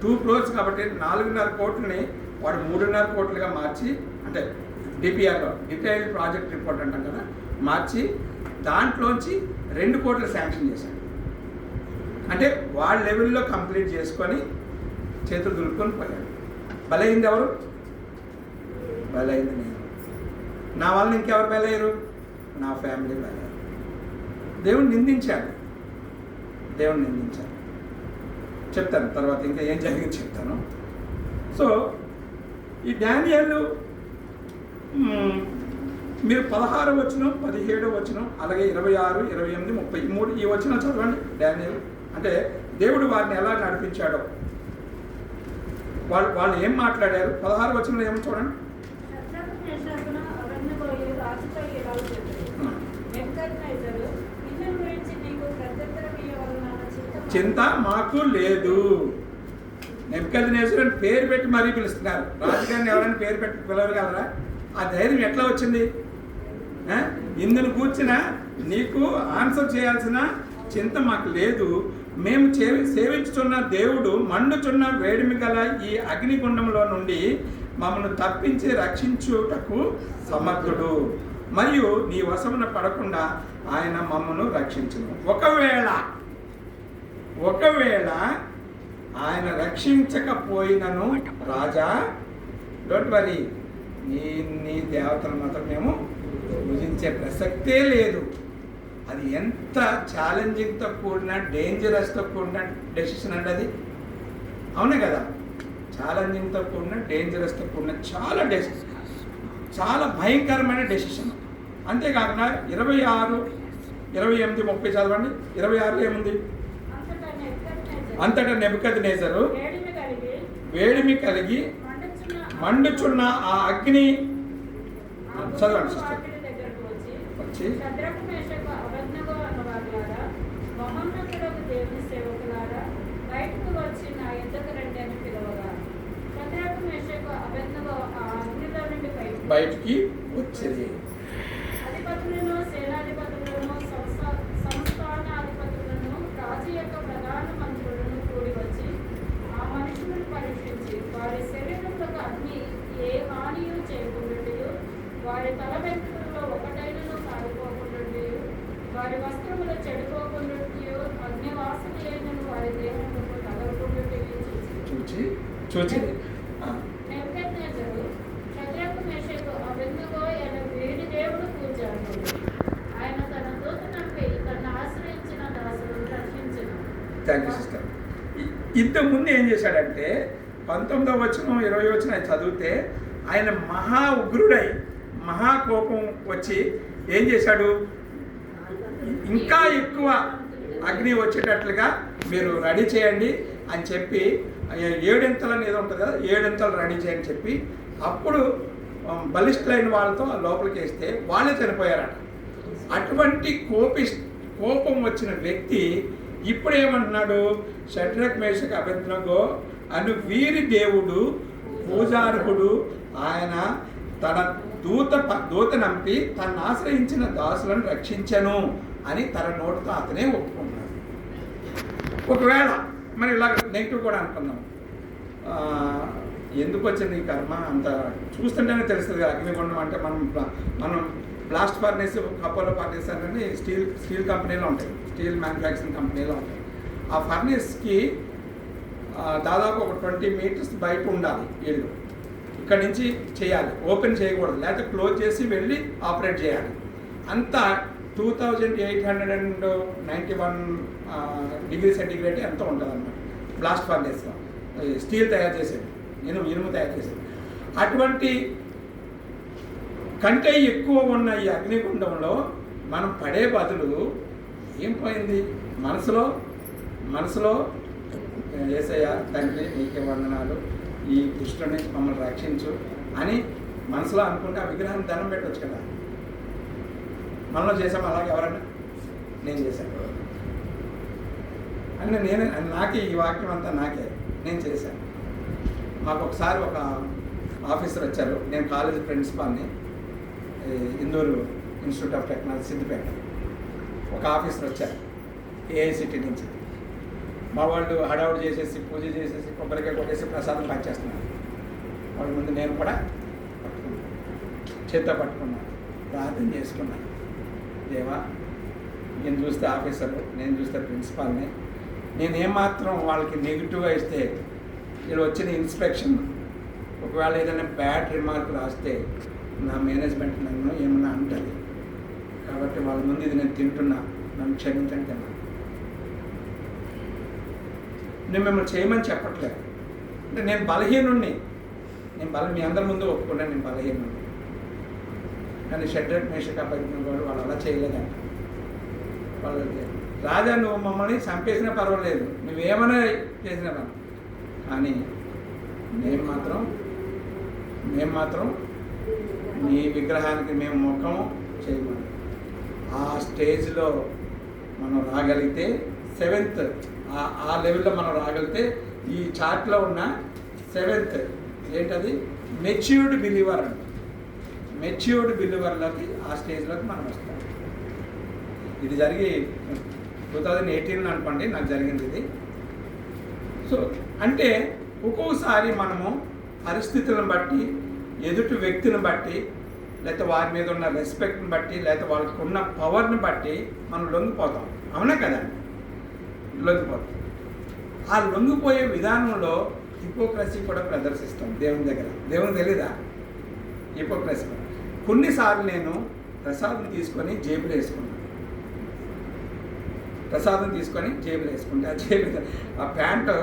2 crores కాబట్టి 4.5 కోట్లని వాడు 3.5 కోట్లుగా మార్చి, అంటే డిపిఆర్లో డీటెయిల్ ప్రాజెక్ట్ రిపోర్ట్ అంటాం కదా, మార్చి దాంట్లోంచి 2 కోట్లు శాంక్షన్ చేశాడు. అంటే వాళ్ళ లెవెల్లో కంప్లీట్ చేసుకొని చేతులు దులుపుకొని పోయాడు. బలైంది ఎవరు? బలైంది నేను. నా వల్ల ఇంకెవరు బలయ్యారు? నా ఫ్యామిలీ బలయ్యారు. దేవుని నిందించాడు. చెప్తాను తర్వాత ఇంకా ఏం జరిగింది చెప్తాను. సో ఈ డానియేలు మీరు 16వ వచనం, 17వ వచనం, అలాగే 26, 28, 33 ఈ వచనం చదవండి. డానియేలు అంటే దేవుడు వారిని ఎలా నడిపించాడో, వాళ్ళు ఏం మాట్లాడారు. 16వ వచనంలో ఏమో చూడండి. చింత మాకు లేదు. నెబుకద్నెజరు పేరు పెట్టి మరీ పిలుస్తున్నారు. రాజుగారిని ఎవరైనా పేరు పెట్టి పిలవగలరా? ఆ ధైర్యం ఎట్లా వచ్చింది? ఇందును కూర్చిన నీకు ఆన్సర్ చేయాల్సిన చింత మాకు లేదు. మేము సేవించుచున్న దేవుడు మండుచున్న వేడిమి గల ఈ అగ్నిగుండంలో నుండి మమ్మల్ని తప్పించి రక్షించుటకు సమర్థుడు, మరియు నీ వశమున పడకుండా ఆయన మమ్మను రక్షించును. ఒకవేళ ఆయన రక్షించకపోయినను రాజా, డోంట్ వరీ, నీ దేవతను మాత్రం మేము పూజించే ప్రసక్తే లేదు. అది ఎంత ఛాలెంజింగ్తో కూడిన, డేంజరస్తో కూడిన డెసిషన్ అండి అది. అవునే కదా? ఛాలెంజింగ్తో కూడిన డేంజరస్తో కూడిన చాలా భయంకరమైన డెసిషన్. అంతేకాకుండా 26, 28, 30 చదవండి. 26లో ఏముంది? అంతటా నెబుకద్నెజరు వేడిమి కలిగి మండుచున్న ఆ అగ్ని చదవండి సిస్టర్ వచ్చి బయటకు వచ్చి నా యుద్ధకు రండి అని పిలవగా శద్రకు మేషకు అబేద్నెగో ఆ అగ్నిలో నుండి బయటికి వచ్చేది. అధిపతులను, సేనాధిపతులను, సంస్థానాధిపతులను, రాజు యొక్క ప్రధాన మంత్రులను కూడి వచ్చి ఆ మనుషులను పరీక్షించి వారి శరీరములకు అగ్ని ఏ హానియు చేయకుండా, వారి తల వెంట్రుకలలో ఒకటైనను కాలిపోకుండా, వారి వస్త్రములు చెడిపోకుండా, అగ్నివాసన అయినను వారి దేహములకు తగలకుండా చూచి నెబుకద్నెజరు శద్రకు మేషకు అబేద్నెగో అనే వీరి దేవుడు కూర్చాడు. ఆయన తన దూత నంపి తనను ఆశ్రయించిన దాసులను రక్షించెను. Thank you sister. ఇంతకుముందు ఏం చేశాడంటే 19వ వచనం 20వ వచనం చదివితే ఆయన మహా ఉగ్రుడై మహా కోపం వచ్చి ఏం చేశాడు? ఇంకా ఎక్కువ అగ్ని వచ్చేటట్లుగా మీరు రెడీ చేయండి అని చెప్పి 7 ఇంతలని ఏదో ఉంటుంది కదా, 7 ఇంతలు రెడీ చేయని చెప్పి అప్పుడు బలిష్ఠులైన వాళ్ళతో లోపలికి వేస్తే వాళ్ళే చనిపోయారట. అటువంటి కోపం వచ్చిన వ్యక్తి ఇప్పుడు ఏమంటున్నాడు? షడ్రక్ మేషక్ అబేద్నెగో అను వీరి దేవుడు పూజార్హుడు, ఆయన తన దూత నంపి తను ఆశ్రయించిన దాసులను రక్షించను అని తన నోటితో అతనే ఒప్పుకున్నాడు. ఒకవేళ మరి ఇలా నెగిటివ్ కూడా అనుకున్నాం, ఎందుకు వచ్చింది ఈ కర్మ అంత చూస్తుంటేనే తెలుస్తుంది. అగ్నిగుండం అంటే మనం బ్లాస్ట్ ఫర్నేస్, కపోలో ఫర్నేస్ అనేది స్టీల్ కంపెనీలో ఉంటాయి, స్టీల్ మ్యానుఫ్యాక్చరింగ్ కంపెనీలో ఉంటాయి. ఆ ఫర్నేస్కి దాదాపు ఒక 20 మీటర్స్ బయట ఉండాలి ఇల్లు. ఇక్కడ నుంచి చేయాలి, ఓపెన్ చేయకూడదు, లేకపోతే క్లోజ్ చేసి వెళ్ళి ఆపరేట్ చేయాలి. అంతా 2891 డిగ్రీ సెంటిగ్రేడ్ ఎంత ఉంటుంది అన్నమాట బ్లాస్ట్ ఫర్నేస్లో. స్టీల్ తయారు చేసేది, ఇనుము తయారు చేసేది. అటువంటి కంటే ఎక్కువ ఉన్న ఈ అగ్నిగుండంలో మనం పడే బదులు ఏం పోయింది? మనసులో యేసయ్య తండ్రి నీకే వందనాలు, ఈ దుష్టుల నుంచి మమ్మల్ని రక్షించు అని మనసులో అనుకుంటే ఆ విగ్రహాన్ని దండం పెట్టవచ్చు కదా. మనలో చేసాము అలాగే ఎవరన్నా? నేను చేశాను అంటే నాకే ఈ వాక్యం అంతా నాకే, నేను చేశాను. మాకు ఒకసారి ఒక ఆఫీసర్ వచ్చారు, నేను కాలేజ్ ప్రిన్సిపాల్ని, Indur institute of technology Siddipet. ఒక ఆఫీసర్ వచ్చారు ఏఐసిటీ నుంచి. మా వాళ్ళు హడావుడు చేసేసి పూజ చేసేసి కొబ్బరికాయ కొట్టేసి ప్రసాదం పంచేస్తున్నారు. వాళ్ళ ముందు నేను కూడా చేత్తో పట్టుకున్నాను, ప్రార్థన చేసుకున్నాను. దేవా, నేను చూస్తే ఆఫీసరు, నేను చూస్తే ప్రిన్సిపాల్ని, నేను ఏమాత్రం వాళ్ళకి నెగిటివ్గా ఇస్తే వీళ్ళు వచ్చిన ఇన్స్పెక్షన్ ఒకవేళ ఏదైనా బ్యాడ్ రిమార్క్ రాస్తే నా మేనేజ్మెంట్ నన్ను ఏమన్నా అంటుంది. కాబట్టి వాళ్ళ ముందు ఇది నేను తింటున్నా, నన్ను క్షమించండి అన్నా. నేను మిమ్మల్ని చేయమని చెప్పట్లేదు, అంటే నేను బలహీనుణ్ణి, మీ అందరి ముందు ఒప్పుకున్నాను నేను బలహీనుణ్ణి. కానీ షడ్రక్ మేషక్ అబేద్నెగో వాళ్ళు అలా చేయలేదంట. వాళ్ళు రాజా నువ్వు మమ్మల్ని చంపేసినా పర్వాలేదు, నువ్వేమైనా చేసినా పర్వాలేదు, కానీ మేము మాత్రం నీ విగ్రహానికి మేము ముఖం చేయమని. ఆ స్టేజ్లో మనం రాగలిగితే 7th ఆ లెవెల్లో మనం రాగలిగితే ఈ చార్ట్లో ఉన్న 7th ఏంటది? మెచ్యూర్డ్ బిలీవర్ అంట. మెచ్యూర్డ్ బిలీవర్లోకి ఆ స్టేజ్లోకి మనం వస్తాం. ఇది జరిగి 2018 అనుకోండి నాకు జరిగింది ఇది. సో అంటే ఒక్కోసారి మనము పరిస్థితులను బట్టి, ఎదుటి వ్యక్తిని బట్టి, లేకపోతే వారి మీద ఉన్న రెస్పెక్ట్ని బట్టి, లేకపోతే వాళ్ళకి ఉన్న పవర్ని బట్టి మనం లొంగిపోతాం. అవునా కదా? లొంగిపోతాం. ఆ లొంగిపోయే విధానంలో హిపోక్రసీ కూడా ప్రదర్శిస్తాం దేవుని దగ్గర. దేవునికి తెలీదా హిపోక్రసీ? కొన్నిసార్లు నేను ప్రసాదం తీసుకొని జేబులో వేసుకున్నాను. ప్రసాదం తీసుకొని జేబులో వేసుకుంటే ఆ ప్యాంటు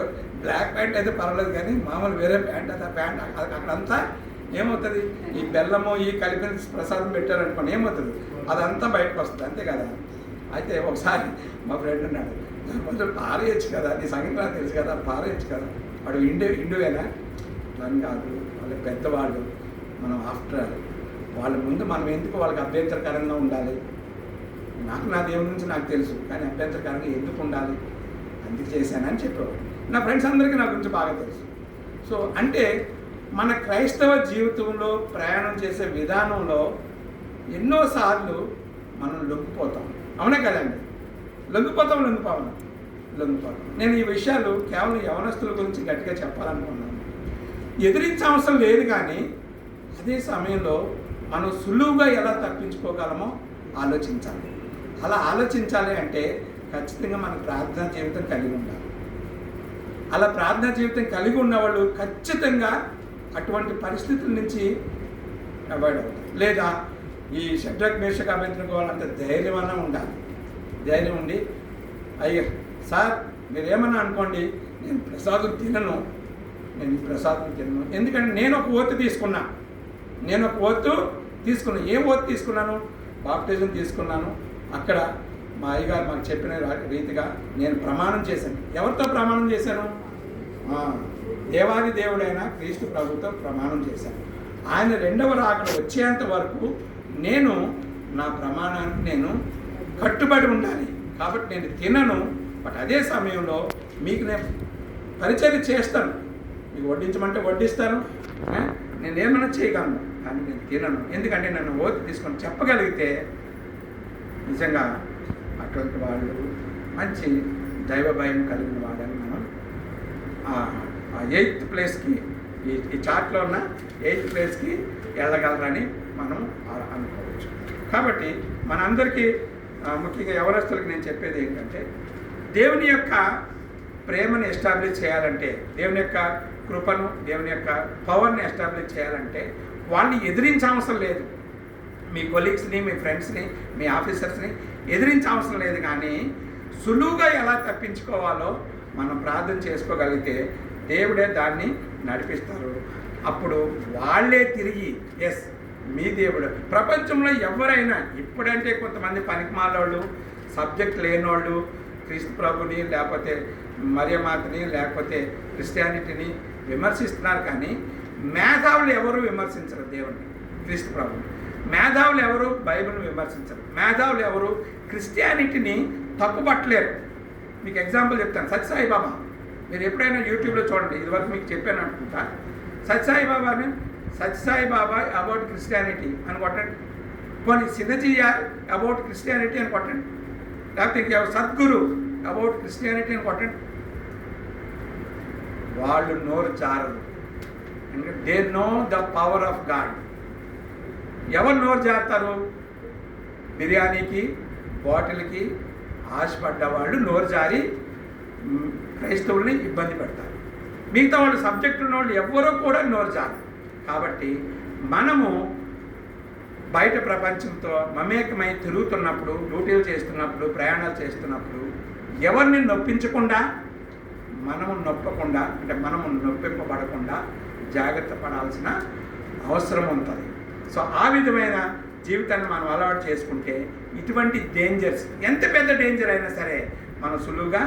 బ్లాక్ ప్యాంట్ అయితే పర్వాలేదు, కానీ మామూలు వేరే ప్యాంట్ అయితే ప్యాంట్ అక్కడంతా ఏమవుతుంది, ఈ బెల్లము ఈ కలిపిన ప్రసాదం పెట్టారనుకోండి ఏమవుతుంది, అదంతా బయటకు వస్తుంది, అంతే కదా. అయితే ఒకసారి మా ఫ్రెండ్ ఉన్నాడు, కొంచెం పారేయచ్చు కదా, నీ సంగీతం తెలుసు కదా, పారేయచ్చు కదా. వాడు ఇండువేనా అని కాదు, వాళ్ళ పెద్దవాళ్ళు, మనం ఆఫ్టర్ వాళ్ళ ముందు మనం ఎందుకు వాళ్ళకి అభ్యంతరకరంగా ఉండాలి. నాకు నా దేవుడి నుంచి నాకు తెలుసు, కానీ అభ్యంతరకరంగా ఎందుకు ఉండాలి, అందుకు చేశానని చెప్పేవాడు. నా ఫ్రెండ్స్ అందరికీ నా గురించి బాగా తెలుసు. సో అంటే మన క్రైస్తవ జీవితంలో ప్రయాణం చేసే విధానంలో ఎన్నోసార్లు మనం లొంగిపోతాం, అవునా కదండి. లొంగిపోతాం. నేను ఈ విషయాలు కేవలం యవనస్తుల గురించి గట్టిగా చెప్పాలనుకున్నాను. ఎదిరించే అవసరం లేదు, కానీ అదే సమయంలో మనం సులువుగా ఎలా తప్పించుకోగలమో ఆలోచించాలి. అలా ఆలోచించాలి అంటే ఖచ్చితంగా మన ప్రార్థనా జీవితం కలిగి ఉండాలి. అలా ప్రార్థనా జీవితం కలిగి ఉన్నవాళ్ళు ఖచ్చితంగా అటువంటి పరిస్థితుల నుంచి అవాయిడ్ అవుతారు. లేదా ఈ షడ్రక్ మేషక్ అభ్యర్థులకు వాళ్ళంత ధైర్యమన్నా ఉండాలి. ధైర్యం ఉండి, అయ్యో సార్ మీరేమన్నా అనుకోండి, నేను ఈ ప్రసాదం తినను, ఎందుకంటే నేను ఒక ఓతు తీసుకున్నా. ఏం ఓతు తీసుకున్నాను? బాప్టిజం తీసుకున్నాను. అక్కడ మా అయ్యగారు మాకు చెప్పిన రీతిగా నేను ప్రమాణం చేశాను. ఎవరితో ప్రమాణం చేశాను? దేవాది దేవుడైన క్రీస్తు ప్రభుతో ప్రమాణం చేశాను. ఆయన రెండవ రాకడ వచ్చేంత వరకు నేను నా ప్రమాణానికి నేను కట్టుబడి ఉండాలి. కాబట్టి నేను తినను. బట్ అదే సమయంలో మీకు నేను పరిచయం చేస్తాను, మీకు వడ్డించమంటే వడ్డిస్తాను, నేను ఏమైనా చేయగలను, కానీ నేను తినను. ఎందుకంటే నన్ను ఓతి తీసుకొని చెప్పగలిగితే నిజంగా అటువంటి వాళ్ళు మంచి దైవ భయం కలిగిన వాళ్ళని మనం ఆ 8th ప్లేస్కి ఈ చార్ట్లో ఉన్న 8th ప్లేస్కి వెళ్ళగలరని మనం అనుకోవచ్చు. కాబట్టి మనందరికీ ముఖ్యంగా యవనస్తులకు నేను చెప్పేది ఏంటంటే, దేవుని యొక్క ప్రేమను ఎస్టాబ్లిష్ చేయాలంటే, దేవుని యొక్క కృపను, దేవుని యొక్క పవర్ని ఎస్టాబ్లిష్ చేయాలంటే వాళ్ళని ఎదిరించే అవసరం లేదు. మీ కొలీగ్స్ని, మీ ఫ్రెండ్స్ని, మీ ఆఫీసర్స్ని ఎదిరించే అవసరం లేదు. కానీ సులువుగా ఎలా తప్పించుకోవాలో మనం ప్రార్థన చేసుకోగలిగితే దేవుడే దాన్ని నడిపిస్తారు. అప్పుడు వాళ్ళే తిరిగి ఎస్ మీ దేవుడు. ప్రపంచంలో ఎవరైనా ఇప్పుడంటే కొంతమంది పనికిమాలోళ్ళు, సబ్జెక్ట్ లేనోళ్ళు క్రీస్తు ప్రభుని లేకపోతే మరియమాతని లేకపోతే క్రిస్టియానిటీని విమర్శిస్తున్నారు. కానీ మేధావులు ఎవరు విమర్శించరు దేవుడిని, క్రీస్తు ప్రభుని. మేధావులు ఎవరు బైబిల్ని విమర్శించరు. మేధావులు ఎవరు క్రిస్టియానిటీని తప్పుపట్టలేరు. మీకు ఎగ్జాంపుల్ చెప్తాను. సత్యసాయి బాబా మీరు ఎప్పుడైనా యూట్యూబ్లో చూడండి, ఇదివరకు మీకు చెప్పాను అనుకుంటా. సత్యసాయి బాబా అబౌట్ క్రిస్టియానిటీ అని కొట్టండి. కొన్ని సినజీఆర్ అబౌట్ క్రిస్టియానిటీ అని కొట్టండి. లేకపోతే ఇంకెవరు సద్గురు అబౌట్ క్రిస్టియానిటీ అని కొట్టండి. వాళ్ళు నోరు జారరు. ఎందుకంటే they know the power of God. ఎవరు నోరు జారుతారు? బిర్యానీకి, బాటిల్కి ఆశపడ్డ వాళ్ళు నోరు జారి క్రైస్తవుల్ని ఇబ్బంది పెడతారు. మిగతా వాళ్ళు సబ్జెక్టు ఉన్న వాళ్ళు ఎవరో కూడా నోరు జారు. కాబట్టి మనము బయట ప్రపంచంతో మమేకమై తిరుగుతున్నప్పుడు, డ్యూటీలు చేస్తున్నప్పుడు, ప్రయాణాలు చేస్తున్నప్పుడు ఎవరిని నొప్పించకుండా, మనము నొప్పకుండా, అంటే మనము నొప్పింపబడకుండా జాగ్రత్త పడాల్సిన అవసరం ఉంటుంది. సో ఆ విధమైన జీవితాన్ని మనం అలవాటు చేసుకుంటే ఇటువంటి డేంజర్స్, ఎంత పెద్ద డేంజర్ అయినా సరే మనం సులువుగా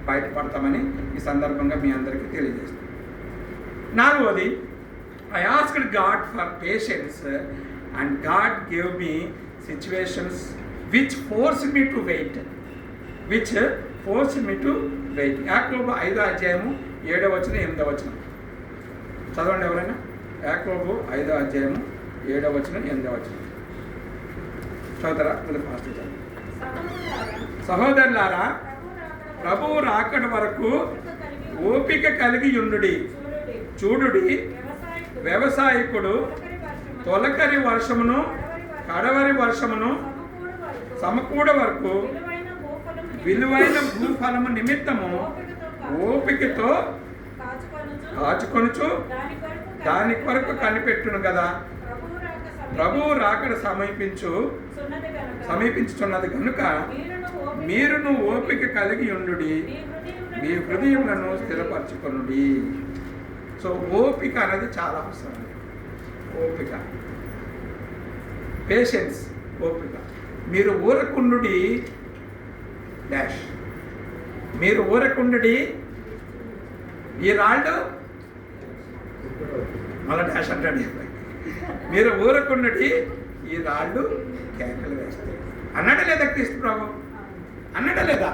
బయటపడతామని ఈ సందర్భంగా మీ అందరికీ తెలియజేస్తాం. 4వది, I asked God for patience and God gave me situations which forced me to wait. యాకోబు 5వ అధ్యాయము 7వ వచనం 8వ వచనం చదవండి ఎవరైనా. యాకోబు 5వ అధ్యాయము 7వ వచనం 8వ వచనం చదువుతారా? ఫాస్ట్ చదువు. సహోదరులారా, ప్రభువు రాకడ వరకు ఓపిక కలిగి ఉండుడి. చూడుడి, వ్యవసాయకుడు తొలకరి వర్షమును కడవరి వర్షమును సమకూడ వరకు విలువైన భూఫలము నిమిత్తము ఓపికతో కాచుకొనుచు దాని కొరకు కనిపెట్టును కదా. ప్రభువు రాకడ సమీపించుచున్నది కనుక మీరును ఓపిక కలిగి ఉండుడి. మీ హృదయములను స్థిరపరచుకొనుడి. సో ఓపిక అనేది చాలా అవసరం. ఓపిక, పేషెన్స్, ఓపిక. మీరు ఊరకుండుడి డాష్, మీరు ఊరకుండుడి ఈ రాళ్ళు మళ్ళీ డాష్ అంటాడు. మీరు ఊరకుండుడి ఈ రాళ్ళు కేకలు వేస్తాయి అన్నట లేదా క్రీస్తు ప్రభు? అన్నట లేదా?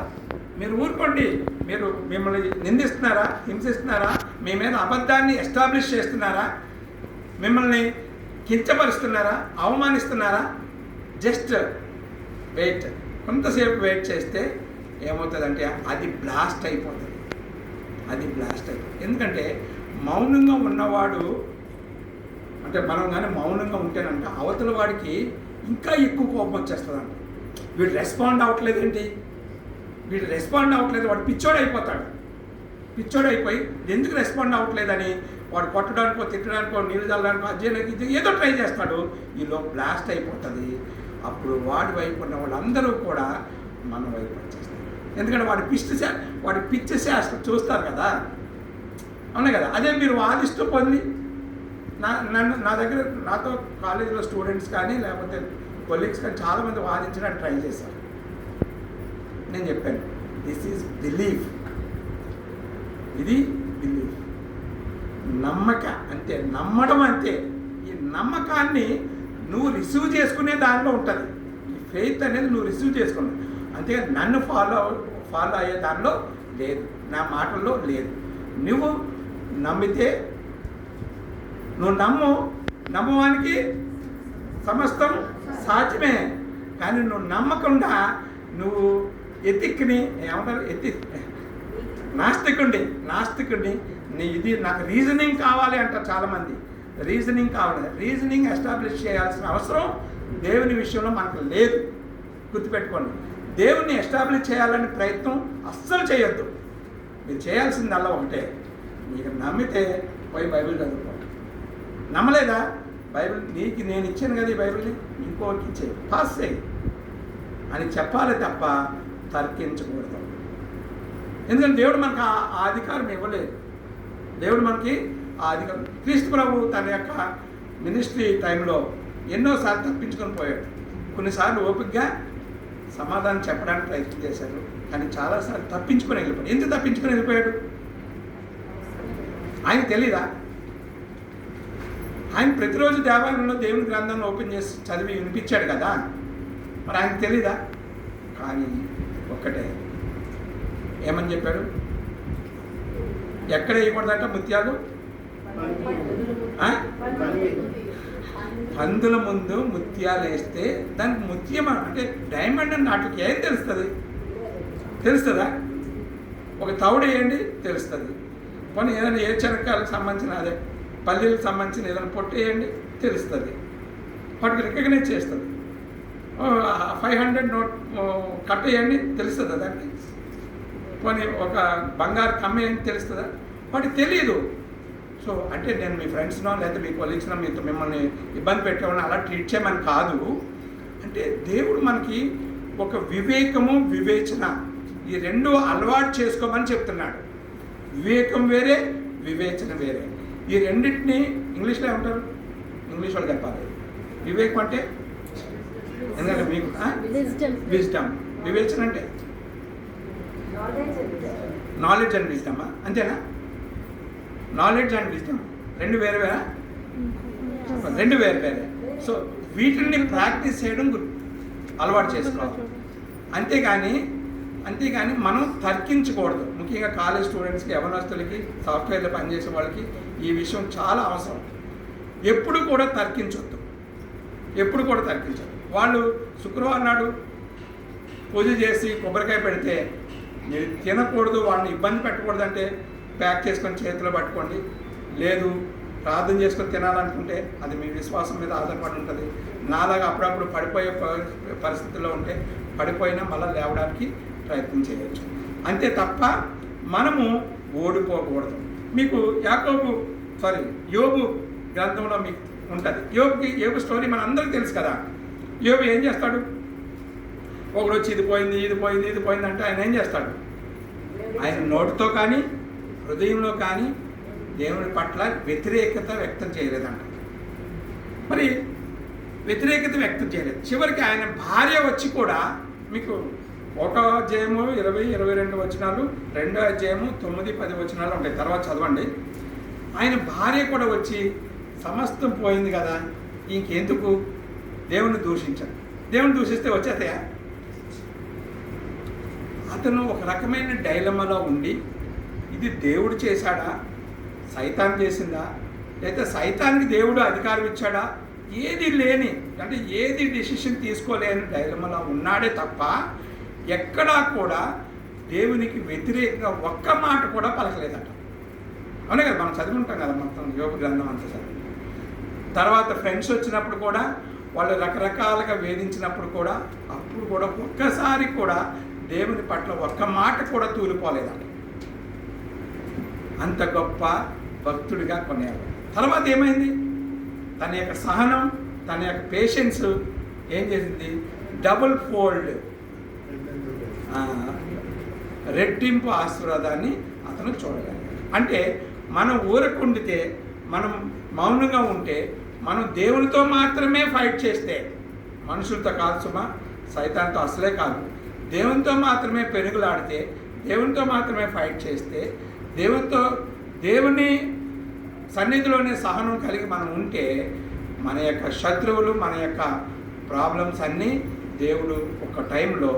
మీరు ఊరుకోండి. మీరు మిమ్మల్ని నిందిస్తున్నారా, హింసిస్తున్నారా, మీ మీద అబద్ధాన్ని ఎస్టాబ్లిష్ చేస్తున్నారా, మిమ్మల్ని కించపరుస్తున్నారా, అవమానిస్తున్నారా? Just wait. కొంతసేపు వెయిట్ చేస్తే ఏమవుతుందంటే అది బ్లాస్ట్ అయిపోతుంది. అది బ్లాస్ట్ అయిపోతుంది. ఎందుకంటే మౌనంగా ఉన్నవాడు, అంటే మనం కానీ మౌనంగా ఉంటేనంట అవతల వాడికి ఇంకా ఎక్కువ కోపం వచ్చేస్తుందంట. వీడు రెస్పాండ్ అవ్వట్లేదు ఏంటి, వీడు రెస్పాండ్ అవ్వట్లేదు, వాడు పిచ్చోడు అయిపోతాడు. పిచ్చోడు అయిపోయి ఎందుకు రెస్పాండ్ అవ్వట్లేదని వాడు కొట్టడానికో తిట్టడానికో నీళ్ళు చల్లడానికో అజ్జేయడానికి ఏదో ట్రై చేస్తాడు. ఈలో బ్లాస్ట్ అయిపోతుంది. అప్పుడు వాడి వైపు ఉన్న వాళ్ళందరూ కూడా మన వైపు వచ్చేస్తారు. ఎందుకంటే వాడి పిచ్చి శాస్త్రం చూస్తారు కదా, అవునా కదా? అదే మీరు వాదిస్తూ పొంది నా దగ్గర నాతో కాలేజీలో స్టూడెంట్స్ కానీ లేకపోతే కొలీగ్స్ కానీ చాలామంది వాదించడానికి ట్రై చేశారు. నేను చెప్పాను, దిస్ ఈజ్ బిలీఫ్. ఇది బిలీఫ్, నమ్మక అంతే, నమ్మడం అంతే. ఈ నమ్మకాన్ని నువ్వు రిసీవ్ చేసుకునే దానిలో ఉంటుంది. ఈ ఫెయిత్ అనేది నువ్వు రిసీవ్ చేసుకున్నావు, అంతే. నన్ను ఫాలో అయ్యే దానిలో లేదు, నా మాటల్లో లేదు. నువ్వు నమ్మితే నువ్వు నమ్మవానికి సమస్తం సాధ్యమే. కానీ నువ్వు నమ్మకుండా నువ్వు ఎతిక్ని ఏమంటారు, నాస్తికుడిని ఇది నాకు రీజనింగ్ కావాలి అంటారు చాలామంది. రీజనింగ్ కావాలి, రీజనింగ్ ఎస్టాబ్లిష్ చేయాల్సిన అవసరం దేవుని విషయంలో మనకు లేదు. గుర్తుపెట్టుకోండి, దేవుణ్ణి ఎస్టాబ్లిష్ చేయాలని ప్రయత్నం అస్సలు చేయొద్దు. మీరు చేయాల్సిందల్లా ఒకటే, మీకు నమ్మితే పోయి బైబిల్ చదువుకోండి. నమ్మలేదా? బైబిల్ నీకు నేను ఇచ్చాను కదా ఈ బైబిల్ని, ఇంకోటి ఇచ్చే పాస్ చేయి అని చెప్పాలి తప్ప తర్కించకూడదు. ఎందుకంటే దేవుడు మనకు ఆ అధికారం ఇవ్వలేదు. దేవుడు మనకి ఆ అధికారం. క్రీస్తు ప్రభు తన యొక్క మినిస్ట్రీ టైంలో ఎన్నోసార్లు తప్పించుకొని పోయాడు. కొన్నిసార్లు ఓపికగా సమాధానం చెప్పడానికి ప్రయత్నం చేశారు, కానీ చాలాసార్లు తప్పించుకొని వెళ్ళిపోయాడు. ఎందుకు తప్పించుకొని వెళ్ళిపోయాడు? ఆయన తెలీదా? ఆయన ప్రతిరోజు దేవాలయంలో దేవుని గ్రంథాన్ని ఓపెన్ చేసి చదివి వినిపించాడు కదా, మరి ఆయనకు తెలీదా? కానీ ఒక్కటే ఏమని చెప్పాడు, ఎక్కడ వేయకూడదంట ముత్యాలు? పందుల ముందు ముత్యాలు వేస్తే దానికి ముత్యం అంటే డైమండ్ అని వాటికి ఏం తెలుస్తుందా? ఒక తవుడు వేయండి తెలుస్తుంది. పోనీ ఏదైనా ఏ చెనక్కాయలకు సంబంధించిన అదే పల్లీలకు సంబంధించిన ఏదైనా పొట్టు వేయండి తెలుస్తుంది. వాటికి రికగ్నైజ్ చేస్తుంది. 500 నోట్ కట్ట వేయండి తెలుస్తుందా దానికి? పోనీ ఒక బంగారు కమ్మ వేయండి తెలుస్తుందా? వాటికి తెలియదు. సో అంటే నేను మీ ఫ్రెండ్స్నో లేదా మీ కొలీగ్స్నో మిమ్మల్ని ఇబ్బంది పెట్టేవాడిని అలా ట్రీట్ చేయమని కాదు. అంటే దేవుడు మనకి ఒక వివేకము, వివేచన ఈ రెండు అలవాటు చేసుకోమని చెప్తున్నాడు. వివేకం వేరే, వివేచన వేరే. ఈ రెండింటిని ఇంగ్లీష్లో ఏమంటారు? ఇంగ్లీష్ వాళ్ళు చెప్పాలి. వివేకం అంటే ఎందుకంటే మీకు విజ్డమ్, వివేచన అంటే నాలెడ్జ్ అండ్ విజ్డమా? అంతేనా? నాలెడ్జ్ అండ్ విజ్డమ్ రెండు వేరే వేరే. సో వీటిని ప్రాక్టీస్ చేయడం అలవాటు చేసుకోవాలి. అంతేగాని మనం తర్కించకూడదు. ముఖ్యంగా కాలేజ్ స్టూడెంట్స్కి, యవనస్తులకి, సాఫ్ట్వేర్లో పనిచేసే వాళ్ళకి ఈ విషయం చాలా అవసరం. ఎప్పుడు కూడా తర్కించొద్దు. వాళ్ళు శుక్రవారం నాడు పూజ చేసి కొబ్బరికాయ పెడితే మీరు తినకూడదు, వాళ్ళని ఇబ్బంది పెట్టకూడదు అంటే ప్యాక్ చేసుకొని చేతిలో పట్టుకోండి. లేదు ప్రార్థన చేసుకొని తినాలనుకుంటే అది మీ విశ్వాసం మీద ఆధారపడి ఉంటుంది. నాలాగా అప్పుడప్పుడు పడిపోయే పరిస్థితుల్లో ఉంటే పడిపోయినా మళ్ళీ లేవడానికి ప్రయత్నం చేయవచ్చు. అంతే తప్ప మనము ఓడిపోకూడదు. మీకు యోబు గ్రంథంలో మీకు ఉంటుంది. యోబు స్టోరీ మన అందరికీ తెలుసు కదా. యోబు ఏం చేస్తాడు? ఒకడు వచ్చి ఇది పోయింది అంటే ఆయన ఏం చేస్తాడు? ఆయన నోటితో కానీ హృదయంలో కానీ దేవుని పట్ల వ్యతిరేకత వ్యక్తం చేయలేదంట. మరి వ్యతిరేకత వ్యక్తం చేయలేదు. చివరికి ఆయన భార్య వచ్చి కూడా, మీకు 1వ అధ్యాయము 20-22 వచనాలు, 2వ అధ్యాయము 9-10 వచనాలు ఉంటాయి, తర్వాత చదవండి. ఆయన భార్య కూడా వచ్చి సమస్తం పోయింది కదా, ఇంకెందుకు దేవుని దూషించాడు. దేవుని దూషిస్తే వచ్చేస్తాయా? అతను ఒక రకమైన డైలమాలో ఉండి, ఇది దేవుడు చేశాడా, సైతాన్ చేసిందా, లేదా సైతానికి దేవుడు అధికారం ఇచ్చాడా, ఏది లేని, అంటే ఏది డెసిషన్ తీసుకోలేని డైలమాలో ఉన్నాడే తప్ప ఎక్కడా కూడా దేవునికి వ్యతిరేకంగా ఒక్క మాట కూడా పలకలేదట. అవునే కదా, మనం చదువుకుంటాం కదా మొత్తం యోగ గ్రంథం అంతా చదివి. తర్వాత ఫ్రెండ్స్ వచ్చినప్పుడు కూడా, వాళ్ళు రకరకాలుగా వేధించినప్పుడు కూడా, అప్పుడు కూడా ఒక్కసారి కూడా దేవుని పట్ల ఒక్క మాట కూడా తూలిపోలేదట. అంత గొప్ప భక్తుడిగా కొనేవాడు. తర్వాత ఏమైంది? తన యొక్క సహనం, తన యొక్క పేషెన్స్ ఏం చేసింది? డబుల్ ఫోల్డ్, రెట్టింపు ఆశీర్వాదాన్ని అతను చూడగలిగాడు. అంటే మనం ఊరకుండితే, మనం మౌనంగా ఉంటే, మనం దేవునితో మాత్రమే ఫైట్ చేస్తే, మనుషులతో కాదు సుమా, సైతాన్తో అసలే కాదు, దేవునితో మాత్రమే పెనుగులాడితే, దేవునితో మాత్రమే ఫైట్ చేస్తే, దేవుని సన్నిధిలోనే సహనం కలిగి మనం ఉంటే, మన యొక్క శత్రువులు, మన యొక్క ప్రాబ్లమ్స్ అన్నీ దేవుడు ఒక టైంలో,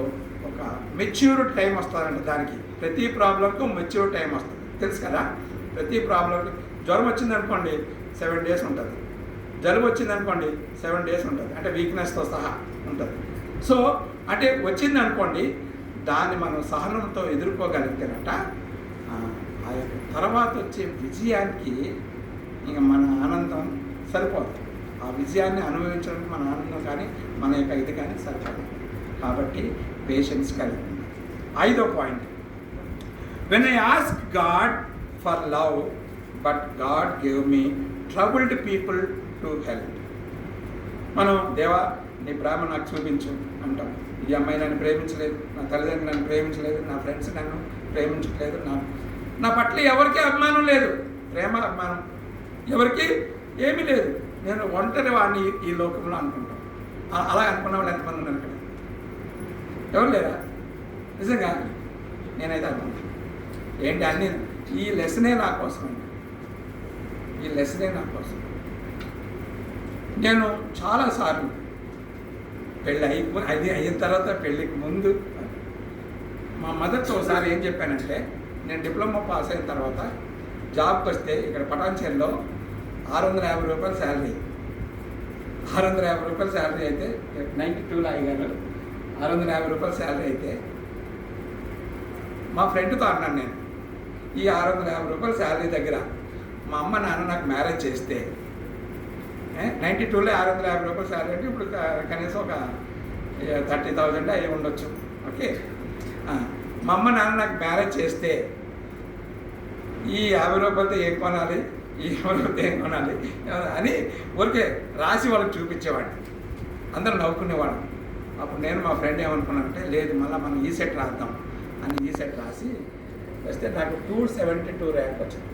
ఒక మెచ్యూర్ టైం వస్తుందంట. దానికి ప్రతి ప్రాబ్లంకు మెచ్యూర్ టైం వస్తుంది, తెలుసు కదా. ప్రతి ప్రాబ్లంకి జ్వరం వచ్చిందనుకోండి 7 days ఉంటుంది, జలుబు వచ్చిందనుకోండి 7 days ఉంటుంది, అంటే వీక్నెస్తో సహా ఉంటుంది. సో అంటే వచ్చింది అనుకోండి, దాన్ని మనం సహనంతో ఎదుర్కోగలిగితేనట ఆ యొక్క తర్వాత వచ్చే విజయానికి ఇంకా మన ఆనందం సరిపోదు. ఆ విజయాన్ని అనుభవించడానికి మన ఆనందం కానీ, మన యొక్క ఇది కానీ సరిపోదు. కాబట్టి పేషెన్స్ కలిగి ఉంది. 5వ point, when I ask God for love but God give me troubled people to help. మనం దేవా నీ ప్రేమ నాకు చూపించు అంటాం. ఈ అమ్మాయి నన్ను ప్రేమించలేదు, నా తల్లిదండ్రులు నన్ను ప్రేమించలేదు, నా ఫ్రెండ్స్ నన్ను ప్రేమించట్లేదు, నా పట్ల ఎవరికీ అభిమానం లేదు, ప్రేమ అభిమానం ఎవరికి ఏమీ లేదు, నేను ఒంటరి వాడిని ఈ లోకంలో అనుకుంటాం. అలా అనుకున్న వాళ్ళు ఎంతమంది ఉన్నారు ఇక్కడ? ఎవరు లేరా? నిజంగా నేనైతే అనుకుంటాను. ఏంటి అన్నీ ఈ లెసనే నా కోసం అండి, ఈ లెసనే నా కోసం. నేను చాలాసార్లు పెళ్ళి అయిన తర్వాత, పెళ్ళికి ముందు మా మదర్తో ఒకసారి ఏం చెప్పానంటే, నేను డిప్లొమా పాస్ అయిన తర్వాత జాబ్కి వస్తే ఇక్కడ పటాన్చేరులో 650 రూపాయలు శాలరీ. 650 రూపాయలు శాలరీ అయితే 92లో అయ్యాను. 650 రూపాయలు శాలరీ అయితే మా ఫ్రెండ్తో అన్నాను నేను, ఈ 650 రూపాయల శాలరీ దగ్గర మా అమ్మ నాన్న నాకు మ్యారేజ్ చేస్తే, 92లో 650 రూపాయల శాలరీ అంటే ఇప్పుడు కనీసం ఒక 30,000 అయి ఉండొచ్చు. ఓకే, మా అమ్మ నాన్న నాకు మ్యారేజ్ చేస్తే ఈ 50 రూపాయలతో ఏం కొనాలి, ఈ 50 రూపాయలతో ఏం కొనాలి అని ఊరికే రాసి వాళ్ళకి చూపించేవాడిని. అందరూ నవ్వుకునేవాడు. అప్పుడు నేను మా ఫ్రెండ్ ఏమనుకున్నానంటే, లేదు మళ్ళీ మనం ఈ సెట్ రాద్దాం అని ఈ సెట్ రాసి వస్తే నాకు 272 ర్యాంక్ వచ్చింది.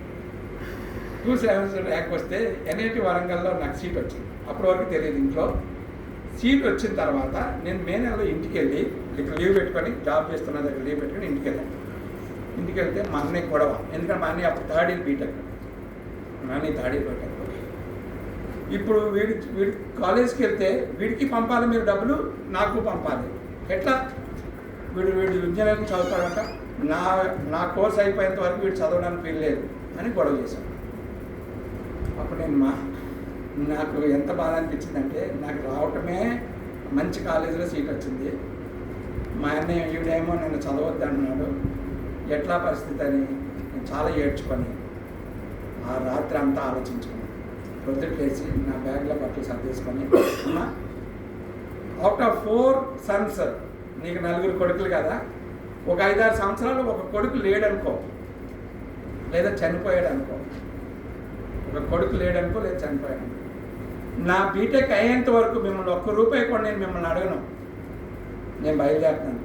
272 ర్యాంక్ వస్తే NIT వరంగల్లో నాకు సీట్ వచ్చింది. అప్పటి వరకు తెలియదు ఇంట్లో. సీట్ వచ్చిన తర్వాత నేను మే నెలలో ఇంటికి వెళ్ళి, ఇక్కడ లీవ్ పెట్టుకొని, జాబ్ చేస్తున్న దగ్గర లీవ్ పెట్టుకొని ఇంటికి వెళ్ళాను. ఇంటికి వెళ్తే మా అన్నయ్య గొడవ, ఎందుకంటే మా అన్నయ్య అప్పుడు 3rd year బీటెక్, మా అన్నయ్య 3rd year బీటెక్. ఇప్పుడు వీడి కాలేజ్కి వెళ్తే వీడికి పంపాలి మీరు డబ్బులు, నాకు పంపాలి, ఎట్లా? వీడు ఇంజనీరింగ్ చదువుతాడంట, నా కోర్స్ అయిపోయేంత వరకు వీడు చదవడానికి వీల్లేదు అని గొడవ చేశాను. అప్పుడు నేను నాకు ఎంత బాధ అనిపించిందంటే, నాకు రావటమే మంచి కాలేజీలో సీట్ వచ్చింది, మా అన్నయ్య ఈవిడేమో నన్ను చదవద్దు అంటున్నాడు, ఎట్లా పరిస్థితి అని నేను చాలా ఏడ్చుకొని ఆ రాత్రి అంతా ఆలోచించుకున్నాను. పొద్దుట లేచి నా బ్యాగ్లో బట్టలు సర్దేసుకొని, అమ్మా అవుట్ ఆఫ్ 4 sons, నీకు 4 కొడుకులు కదా, ఒక 5-6 సంవత్సరాలు ఒక కొడుకు లేడనుకో, లేదా చనిపోయాడు అనుకో, ఒక కొడుకు లేడనుకో లేదా చనిపోయాడు, నా బీటెక్ అయ్యేంత వరకు మిమ్మల్ని 1 రూపాయి కూడా నేను మిమ్మల్ని అడగను, నేను బయలుదేరుతాను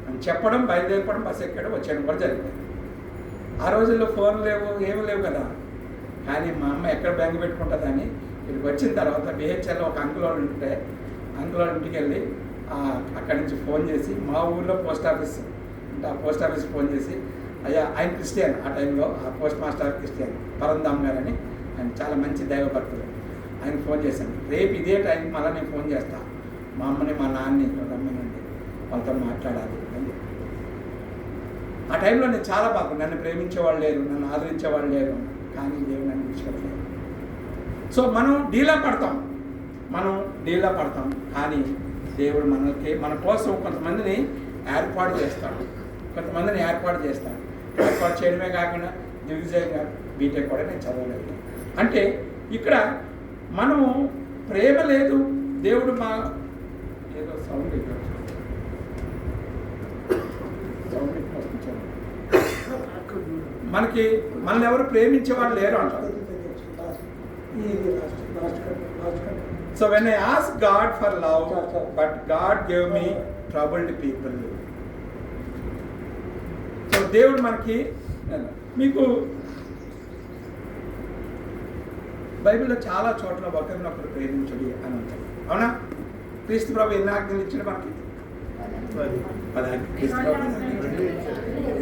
అని చెప్పడం, బయలుదేరిపోవడం, బస్సు ఎక్కడం, వచ్చేయడం కూడా జరిగింది. ఆ రోజుల్లో ఫోన్ లేవు, ఏమి లేవు కదా. కానీ మా అమ్మ ఎక్కడ బెంగ పెట్టుకుంటుందని ఇక్కడికి వచ్చిన తర్వాత బిహెచ్ఎల్లో ఒక అంకుల్ వాళ్ళు ఉంటే అంకుల్ వాళ్ళ ఇంటికి వెళ్ళి అక్కడి నుంచి ఫోన్ చేసి, మా ఊళ్ళో పోస్ట్ ఆఫీస్ అంటే ఆ పోస్ట్ ఆఫీస్కి ఫోన్ చేసి, అయ్యా ఆయన క్రిస్టియన్, ఆ టైంలో ఆ పోస్ట్ మాస్టర్ క్రిస్టియన్ పరంధామ్ గారు అని, ఆయన చాలా మంచి దైవభక్తులు. ఆయన ఫోన్ చేశాను, రేపు ఇదే టైంకి మళ్ళీ నేను ఫోన్ చేస్తాను, మా అమ్మని మా నాన్నని రమ్మనండి, వాళ్ళతో మాట్లాడాలి అని. ఆ టైంలో నేను చాలా బాగా, నన్ను ప్రేమించేవాళ్ళు లేరు, నన్ను ఆదరించేవాళ్ళు లేరు, కానీ దేవుడు నన్ను విడిచిపెట్టలేదు. సో మనం డీలా పడతాం, కానీ దేవుడు మన కోసం కొంతమందిని ఏర్పాటు చేస్తాడు. ఏర్పాటు చేయడమే కాకుండా దిగ్విజయంగా బీటెక్ కూడా నేను చదవలేదు. అంటే ఇక్కడ మనము ప్రేమ లేదు, దేవుడు మా ఏదో సౌండ్ మనల్ని ఎవరు ప్రేమించేవాళ్ళు లేరు అంటారు. So when I ask God for love, but God gave me troubled people. So దేవుడు మనకి, మీకు బైబిల్లో చాలా చోట్ల ఒకరినొకరు ప్రేమించుడి అని ఉంటుంది, అవునా? క్రీస్తు ప్రభు ఎన్ని ఆజ్ఞలు ఇచ్చాడు మనకి? 10 క్రీస్తు ప్రభు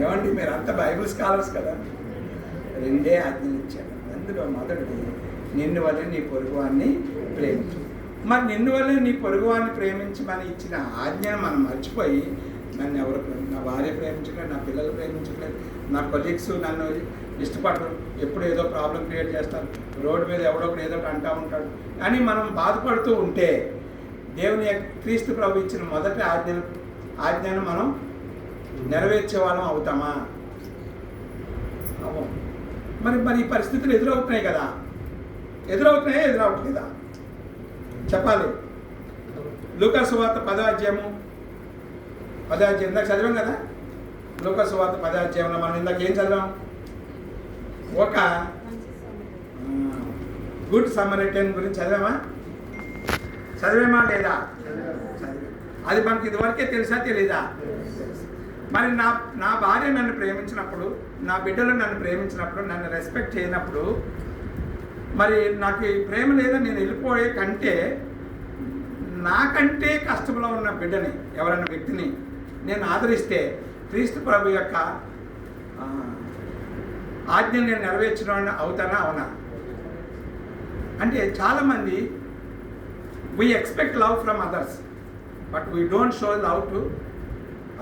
ఏమండి, మీరు అంత బైబిల్ స్కాలర్స్ కదా. 2 ఆజ్ఞలు ఇచ్చాడు. అందులో మొదటిది నిన్ను వల్లే నీ పొరుగువాన్ని ప్రేమించు. మరి నిన్ను వల్లే నీ పొరుగువాన్ని ప్రేమించమని ఇచ్చిన ఆజ్ఞను మనం మర్చిపోయి, నన్ను ఎవరు నా భార్య ప్రేమించట్లేదు, నా పిల్లలు ప్రేమించట్లేదు, నా కొలీగ్స్ నన్ను ఇష్టపడరు, ఎప్పుడు ఏదో ప్రాబ్లం క్రియేట్ చేస్తారు, రోడ్డు మీద ఎవడొకడు ఏదో అంటూ ఉంటాడు అని మనం బాధపడుతూ ఉంటే, దేవుని క్రీస్తు ప్రభు ఇచ్చిన మొదటి ఆజ్ఞను మనం నెరవేర్చే వాళ్ళం అవుతామా? మరి ఈ పరిస్థితులు ఎదురవుతున్నాయి కదా. ఎదురవట్లేదా చెప్పాలి. లూకా సువార్త 10వ అధ్యాయము ఇందాక చదివాం కదా. లూకా సువార్త 10వ అధ్యాయంలో మనం ఇందాక ఏం చదివాం? ఒక గుడ్ సమరైటన్ గురించి చదివామా లేదా? అది మనకి ఇదివరకే తెలుసా తెలీదా? మరి నా భార్య నన్ను ప్రేమించినప్పుడు, నా బిడ్డలు నన్ను ప్రేమించినప్పుడు, నన్ను రెస్పెక్ట్ చేయనప్పుడు, మరి నాకు ఈ ప్రేమ లేదని నేను వెళ్ళిపోయే కంటే, నాకంటే కష్టంలో ఉన్న బిడ్డని, ఎవరైనా వ్యక్తిని నేను ఆదరిస్తే క్రీస్తు ప్రభు యొక్క ఆజ్ఞను నేను నెరవేర్చడం అవుతానా? అవునా? అంటే చాలామంది we expect love from others, but we don't show love to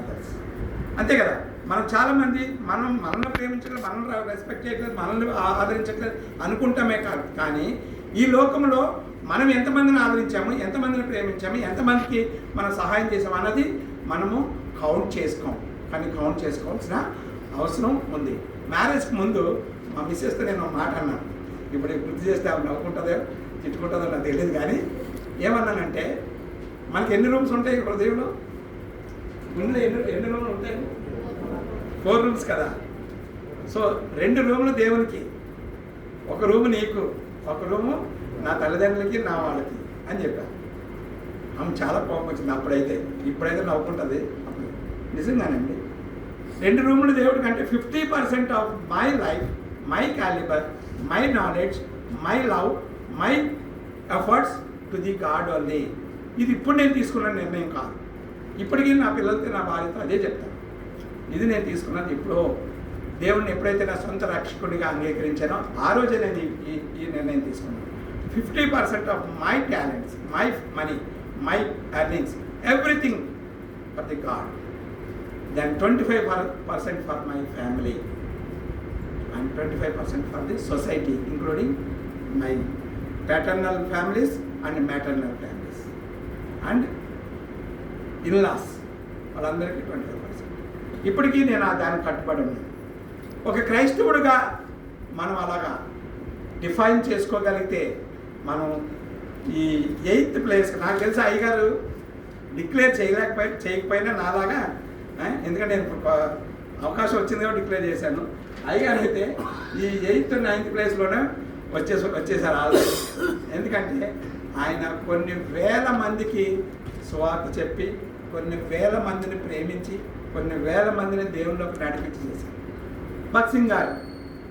others. అంతే కదా. మనం చాలామంది మనల్ని ప్రేమించట్లేదు, మనల్ని రెస్పెక్ట్ చేయట్లేదు, మనల్ని ఆదరించట్లేదు అనుకుంటామే కాదు. కానీ ఈ లోకంలో మనం ఎంతమందిని ఆదరించాము, ఎంతమందిని ప్రేమించాము, ఎంతమందికి మనం సహాయం చేసాము అన్నది మనము కౌంట్ చేసుకోం. కానీ కౌంట్ చేసుకోవాల్సిన అవసరం ఉంది. మ్యారేజ్కి ముందు మా మిస్సెస్తో నేను ఒక మాట అన్నాను, ఇప్పుడు గుర్తు చేస్తే ఆమె నవ్వుకుంటుందో తిట్టుకుంటుందో నాకు తెలియదు. కానీ ఏమన్నానంటే, మనకి ఎన్ని రూమ్స్ ఉంటాయి హృదయంలో? ఇందులో ఎన్ని రూమ్లు ఉంటాయి? 4 రూమ్స్ కదా. సో 2 రూములు దేవునికి, ఒక రూము నీకు, ఒక రూము నా తల్లిదండ్రులకి, నా వాళ్ళకి అని చెప్పాను. ఆమె చాలా కోపం వచ్చింది అప్పుడైతే. ఇప్పుడైతే నవ్వుకుంటుంది. అప్పుడు నిజంగానండి 2 రూములు దేవుడికి అంటే 50% of my life, my calibre, my knowledge, my love, my efforts to the God only. ఇది ఇప్పుడు నేను తీసుకున్న నిర్ణయం కాదు. ఇప్పటికీ నా పిల్లలతో, నా భార్యతో అదే చెప్తాను. ఇది నేను తీసుకున్నది ఇప్పుడు. దేవుడిని ఎప్పుడైతే నా సొంత రక్షకుడిగా అంగీకరించానో ఆ రోజే నేను ఈ నిర్ణయం తీసుకున్నాను. 50% of my talents, my money, my earnings, everything for the God, then 25% for my family and 25% for the society, including my paternal families and maternal families and in-laws, వాళ్ళందరికీ 25%. ఇప్పటికీ నేను దానికి కట్టుబడి ఉన్నాను. ఒక క్రైస్తవుడిగా మనం అలాగా డిఫైన్ చేసుకోగలిగితే మనం ఈ 8th ప్లేస్, నాకు తెలిసి అయ్యగారు డిక్లేర్ చేయకపోయినా నాలాగా, ఎందుకంటే నేను అవకాశం వచ్చింది కాబట్టి డిక్లేర్ చేశాను. అయ్యగారు అయితే ఈ 8th, 9th ప్లేస్లోనే వచ్చేసారు ఆల్రెడీ. ఎందుకంటే ఆయన కొన్ని వేల మందికి సువార్త చెప్పి, కొన్ని వేల మందిని ప్రేమించి, కొన్ని వేల మందిని దేవుళ్ళలోకి నడిపించి చేశారు. భగత్ సింగ్ గారు,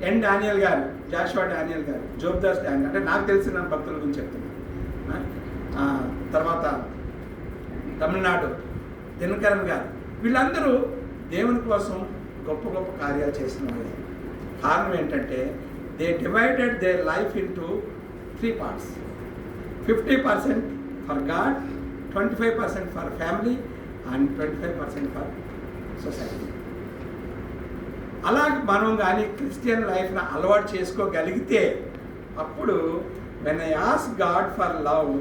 ఎన్ డానియల్ గారు, జాషువా డానియల్ గారు, జోబ్దాస్ డానియల్, అంటే నాకు తెలిసిన భక్తుల గురించి చెప్తున్నాను. తర్వాత తమిళనాడు దినకరన్ గారు, వీళ్ళందరూ దేవుని కోసం గొప్ప గొప్ప కార్యాలు చేసిన వాళ్ళే. కారణం ఏంటంటే they divided their life into 3 parts. 50% for God, 25% for family and 25% for society. అలా మనం కానీ క్రిస్టియన్ లైఫ్ని అలవాటు చేసుకోగలిగితే అప్పుడు when I ask God for love,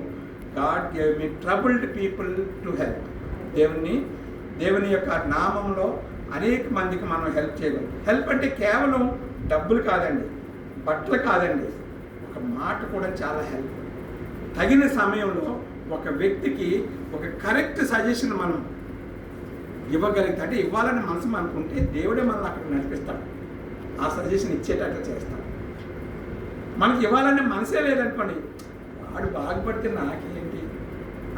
God gave me troubled people to help. దేవుని యొక్క నామంలో అనేక మందికి మనం హెల్ప్ చేయగలం. హెల్ప్ అంటే కేవలం డబ్బులు కాదండి, బట్టలు కాదండి, ఒక మాట కూడా చాలా హెల్ప్. తగిన సమయంలో ఒక వ్యక్తికి ఒక కరెక్ట్ సజెషన్ మనం ఇవ్వగలిగితే, అంటే ఇవ్వాలని మనసు అనుకుంటే దేవుడే మనల్ని అక్కడ నడిపిస్తాడు, ఆ సజెషన్ ఇచ్చేటట్లు చేస్తాడు. మనకి ఇవ్వాలనే మనసే లేదనుకోండి, వాడు బాగుపడితే నాకేంటి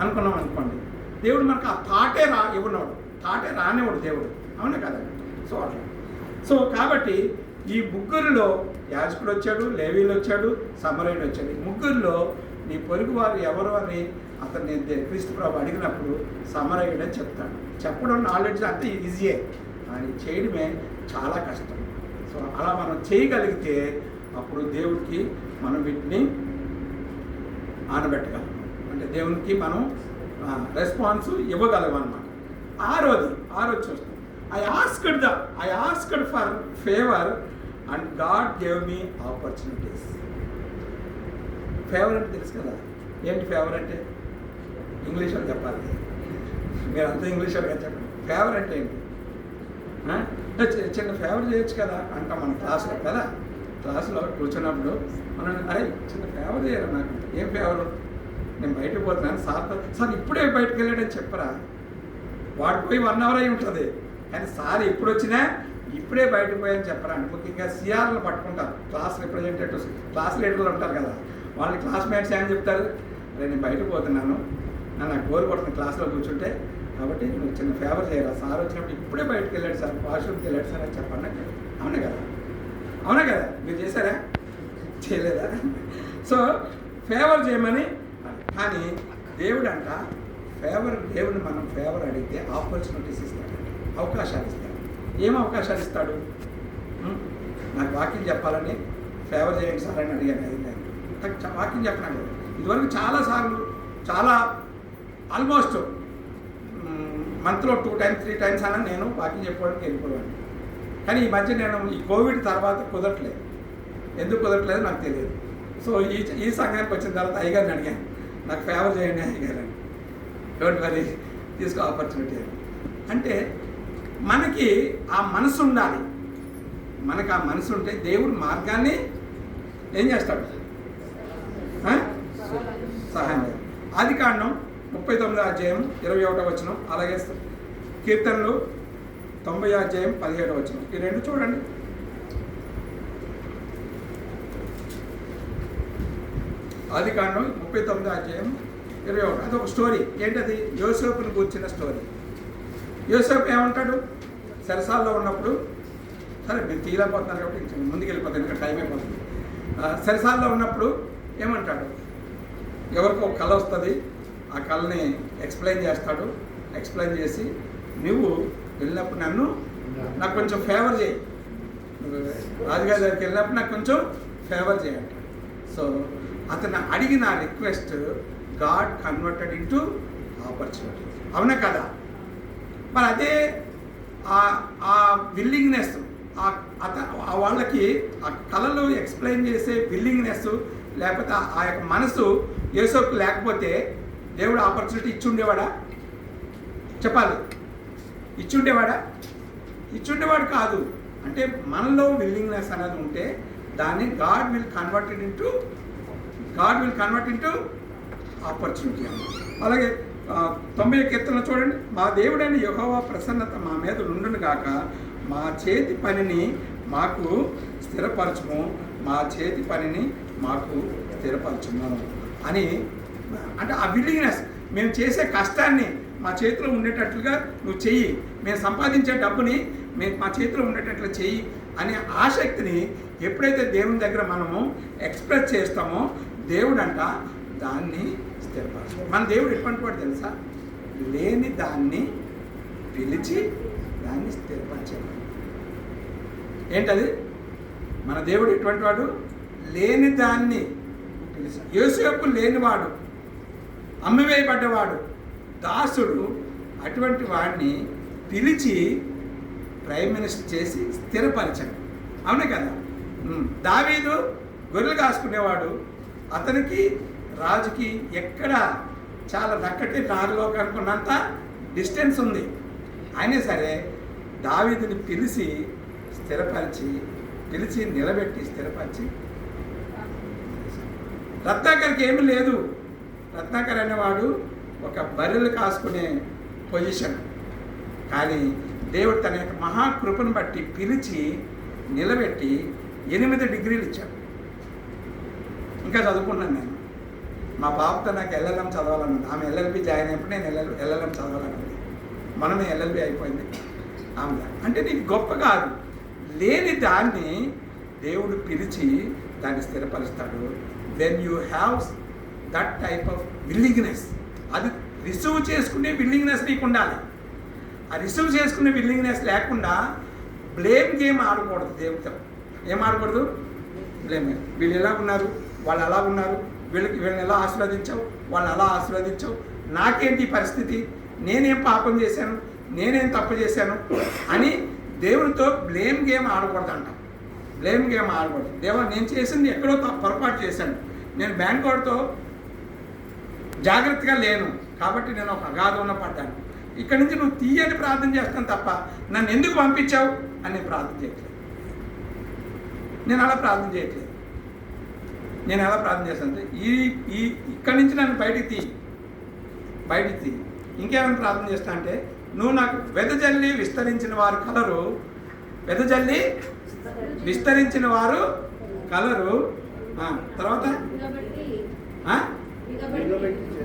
అనుకున్నాం అనుకోండి, దేవుడు మనకు ఆ థాటే ఇవ్వనోడు, థాటే రానివాడు దేవుడు, అవునా కదండి. సో అట్లా. సో కాబట్టి ఈ ముగ్గురిలో యాజకుడు వచ్చాడు, లేవీలు వచ్చాడు, సమరయుడు వచ్చాడు. ఈ ముగ్గురిలో నీ పొరుగు వారు ఎవరు అని అతన్ని క్రీస్తు ప్రభు అడిగినప్పుడు సమరయుడు అని చెప్తాడు. చెప్పడం నాలెడ్జ్ అంతే ఈజీయే, కానీ చేయడమే చాలా కష్టం. సో అలా మనం చేయగలిగితే అప్పుడు దేవుడికి మనం వీటిని ఆనబెట్టగలం, అంటే దేవునికి మనం రెస్పాన్స్ ఇవ్వగలం అన్నమాట. ఆరోది చూస్తాం. I asked for favor and God gave me opportunities. Favour అంటే తెలుసు కదా, ఏంటి ఫేవర్ అంటే? ఇంగ్లీష్లో చెప్పాలి, మీరు అంతా ఇంగ్లీష్లో చెప్పండి. ఫేవర్ అంటే ఏంటి? చిన్న ఫేవర్ చేయొచ్చు కదా అంటాం మన క్లాస్లో కదా. క్లాస్లో కూర్చున్నప్పుడు మనం అరే చిన్న ఫేవర్ చేయాలి నాకు. ఏం ఫేవరు? నేను బయటకు పోతున్నాను, సార్ ఇప్పుడే బయటకు వెళ్ళాడని చెప్పరా. వాడు పోయి 1 hour అయి ఉంటుంది, కానీ సార్ ఎప్పుడు వచ్చినా ఇప్పుడే బయటకు పోయాని చెప్పరాండి. ముఖ్యంగా సిఆర్లు పట్టుకుంటారు, క్లాస్ రిప్రజెంటేటివ్స్, క్లాస్ లీడర్లు ఉంటారు కదా, వాళ్ళని క్లాస్మేట్స్ ఏమని చెప్తారు, అరే నేను బయటకు పోతున్నాను, నాకు బోర్ కొడుతుంది క్లాస్లో కూర్చుంటే, కాబట్టి నువ్వు చిన్న ఫేవర్ చేయరా, సార్ వచ్చినప్పుడు ఇప్పుడే బయటకు వెళ్ళాడు సార్, వాష్రూమ్కి వెళ్ళాడు సార్ అని చెప్పండి. అవునా కదా మీరు చేశారా? చేయలేదా? సో ఫేవర్ చేయమని. కానీ దేవుడు అంట దేవుని మనం ఫేవర్ అడిగితే ఆపర్చునిటీస్ ఇస్తాడు, అవకాశాలు ఇస్తాడు. ఏం అవకాశాలు ఇస్తాడు? నాకు వాక్యం చెప్పాలని ఫేవర్ చేయండి సార్ అని అడిగాను. నాకు వాక్యం చెప్పినాడు ఇదివరకు చాలాసార్లు, ఆల్మోస్ట్ మంత్లో 2 times 3 times అని నేను వాక్యం చెప్పుకోవడానికి వెళ్ళిపోయాను. కానీ ఈ మధ్య నేను ఈ కోవిడ్ తర్వాత కుదరట్లేదు. ఎందుకు కుదరట్లేదు నాకు తెలియదు. సో ఈ సంఘానికి వచ్చిన తర్వాత అయ్యగారిని అడిగాను, నాకు ఫేవర్ చేయండి అయ్యగారని. డోంట్ వరీ, తీసుకో ఆపర్చునిటీ అని. అంటే మనకి ఆ మనసు ఉండాలి. మనకు ఆ మనసు ఉంటే దేవుడు మార్గాన్ని ఏం చేస్తాడు? సహాయం చేయాలి. ఆదికాండం 39:21, అలాగే కీర్తనలు 90:17. ఈ 2 చూడండి. ఆదికాండం 39:21. అదొక స్టోరీ. ఏంటది? యోసేపుని కూర్చున్న స్టోరీ. యోసేపు ఏమంటాడు? సరసాల్లో ఉన్నప్పుడు, సరే మీరు తీయలేకపోతున్నారు కాబట్టి ముందుకు వెళ్ళిపోతుంది, ఎందుకంటే టైం అయిపోతుంది. సరసాల్లో ఉన్నప్పుడు ఏమంటాడు? ఎవరికో ఒక కళ వస్తుంది, ఆ కళని ఎక్స్ప్లెయిన్ చేస్తాడు. ఎక్స్ప్లెయిన్ చేసి నువ్వు వెళ్ళినప్పుడు నాకు కొంచెం ఫేవర్ చేయి, రాజుగారి దగ్గరికి వెళ్ళినప్పుడు నాకు కొంచెం ఫేవర్ చేయండి. సో అతను అడిగిన request God converted into opportunity. అవునా కదా? మరి అదే ఆ విల్లింగ్నెస్, వాళ్ళకి ఆ కళలు ఎక్స్ప్లెయిన్ చేసే విల్లింగ్నెస్ లేకపోతే ఆ యొక్క మనసు యేసుకు లేకపోతే దేవుడు ఆపర్చునిటీ ఇచ్చుండేవాడా? చెప్పాలి, ఇచ్చుండేవాడు కాదు. అంటే మనలో విల్లింగ్నెస్ అనేది ఉంటే దాన్ని God will convert into opportunity అన్నమాట. అలాగే 90 కీర్తనలో చూడండి. మా దేవుడైన యెహోవా ప్రసన్నత మా మీద నుండును గాక, మా చేతి పనిని మాకు స్థిరపరచుము, అని. అంటే ఆ విల్లింగ్నెస్, మేము చేసే కష్టాన్ని మా చేతిలో ఉండేటట్లుగా నువ్వు చెయ్యి, మేము సంపాదించే డబ్బుని మా చేతిలో ఉండేటట్లు చెయ్యి అనే ఆసక్తిని ఎప్పుడైతే దేవుని దగ్గర మనము ఎక్స్ప్రెస్ చేస్తామో దేవుడంట దాన్ని స్థిరపరచాలి. మన దేవుడు ఎటువంటి వాడు తెలుసా? లేని దాన్ని పిలిచి దాన్ని స్థిరపరచాలి. ఏంటది? మన దేవుడు ఎటువంటి వాడు? లేని దాన్ని పిలిచి. యోసేపు లేనివాడు, అమ్మివేయబడ్డవాడు, దాసుడు, అటువంటి వాడిని పిలిచి ప్రైమ్ మినిస్టర్ చేసి స్థిరపరచండి. అవునే కదా? దావీదు గొర్రెలు కాసుకునేవాడు, అతనికి రాజుకి ఎక్కడ చాలా దక్కటి నాలుగులోకి అనుకున్నంత డిస్టెన్స్ ఉంది. అయినా సరే దావీదుని పిలిచి స్థిరపరిచి, పిలిచి నిలబెట్టి స్థిరపరిచి. రత్నాకర్కి ఏమీ లేదు. రత్నాకర్ అనేవాడు ఒక బర్రెలు కాసుకునే పొజిషన్. కానీ దేవుడు తన యొక్క మహాకృపను బట్టి పిలిచి నిలబెట్టి 8 డిగ్రీలు ఇచ్చాడు. ఇంకా చదువుకున్నాను నేను. మా బాబుతో నాకు ఎల్ఎల్ఎం చదవాలన్నది. ఆమె ఎల్ఎల్బి జాయిన్ అయినప్పుడు నేను ఎల్ఎల్ఎం చదవాలన్నది. మనమే ఎల్ఎల్బి అయిపోయింది ఆమె. అంటే నీకు గొప్ప కాదు, లేని దాన్ని దేవుడు పిలిచి దాన్ని స్థిరపరుస్తాడు. When you have that type of willingness, అది రిసీవ్ చేసుకునే విల్లింగ్నెస్ నీకు ఉండాలి. ఆ రిసీవ్ చేసుకునే విల్లింగ్నెస్ లేకుండా బ్లేమ్ గేమ్ ఆడకూడదు. దేవుడితో ఏం ఆడకూడదు? Blame game. వీళ్ళు ఎలా ఉన్నారు, వాళ్ళు అలా ఉన్నారు, వీళ్ళని ఎలా ఆశీర్వదించావు, వాళ్ళని అలా ఆశీర్వదించావు, నాకేంటి పరిస్థితి, నేనేం పాపం చేశాను, నేనేం తప్పు చేశాను అని దేవుడితో బ్లేమ్ గేమ్ ఆడకూడదంట. బ్లేమ్ గేమ్ ఆడకూడదు. దేవా నేను చేసింది ఎక్కడో పొరపాటు చేశాను, నేను బ్యాంక్ వాడితో జాగ్రత్తగా లేను కాబట్టి నేను ఒక అగాధంలో పడ్డాను, ఇక్కడి నుంచి నువ్వు తీయని ప్రార్థన చేస్తాను తప్ప నన్ను ఎందుకు పంపించావు అని నేను ప్రార్థన చేయట్లేదు. నేను అలా ప్రార్థన చేయట్లేదు. నేను ఎలా ప్రార్థన చేస్తానంటే ఇక్కడి నుంచి నన్ను బయటికి తీ. ఇంకేమైనా ప్రార్థన చేస్తా అంటే, నువ్వు నాకు వెదజల్లి విస్తరించిన వారు కలరు, వెదజల్లి విస్తరించిన వారు కలరు, తర్వాత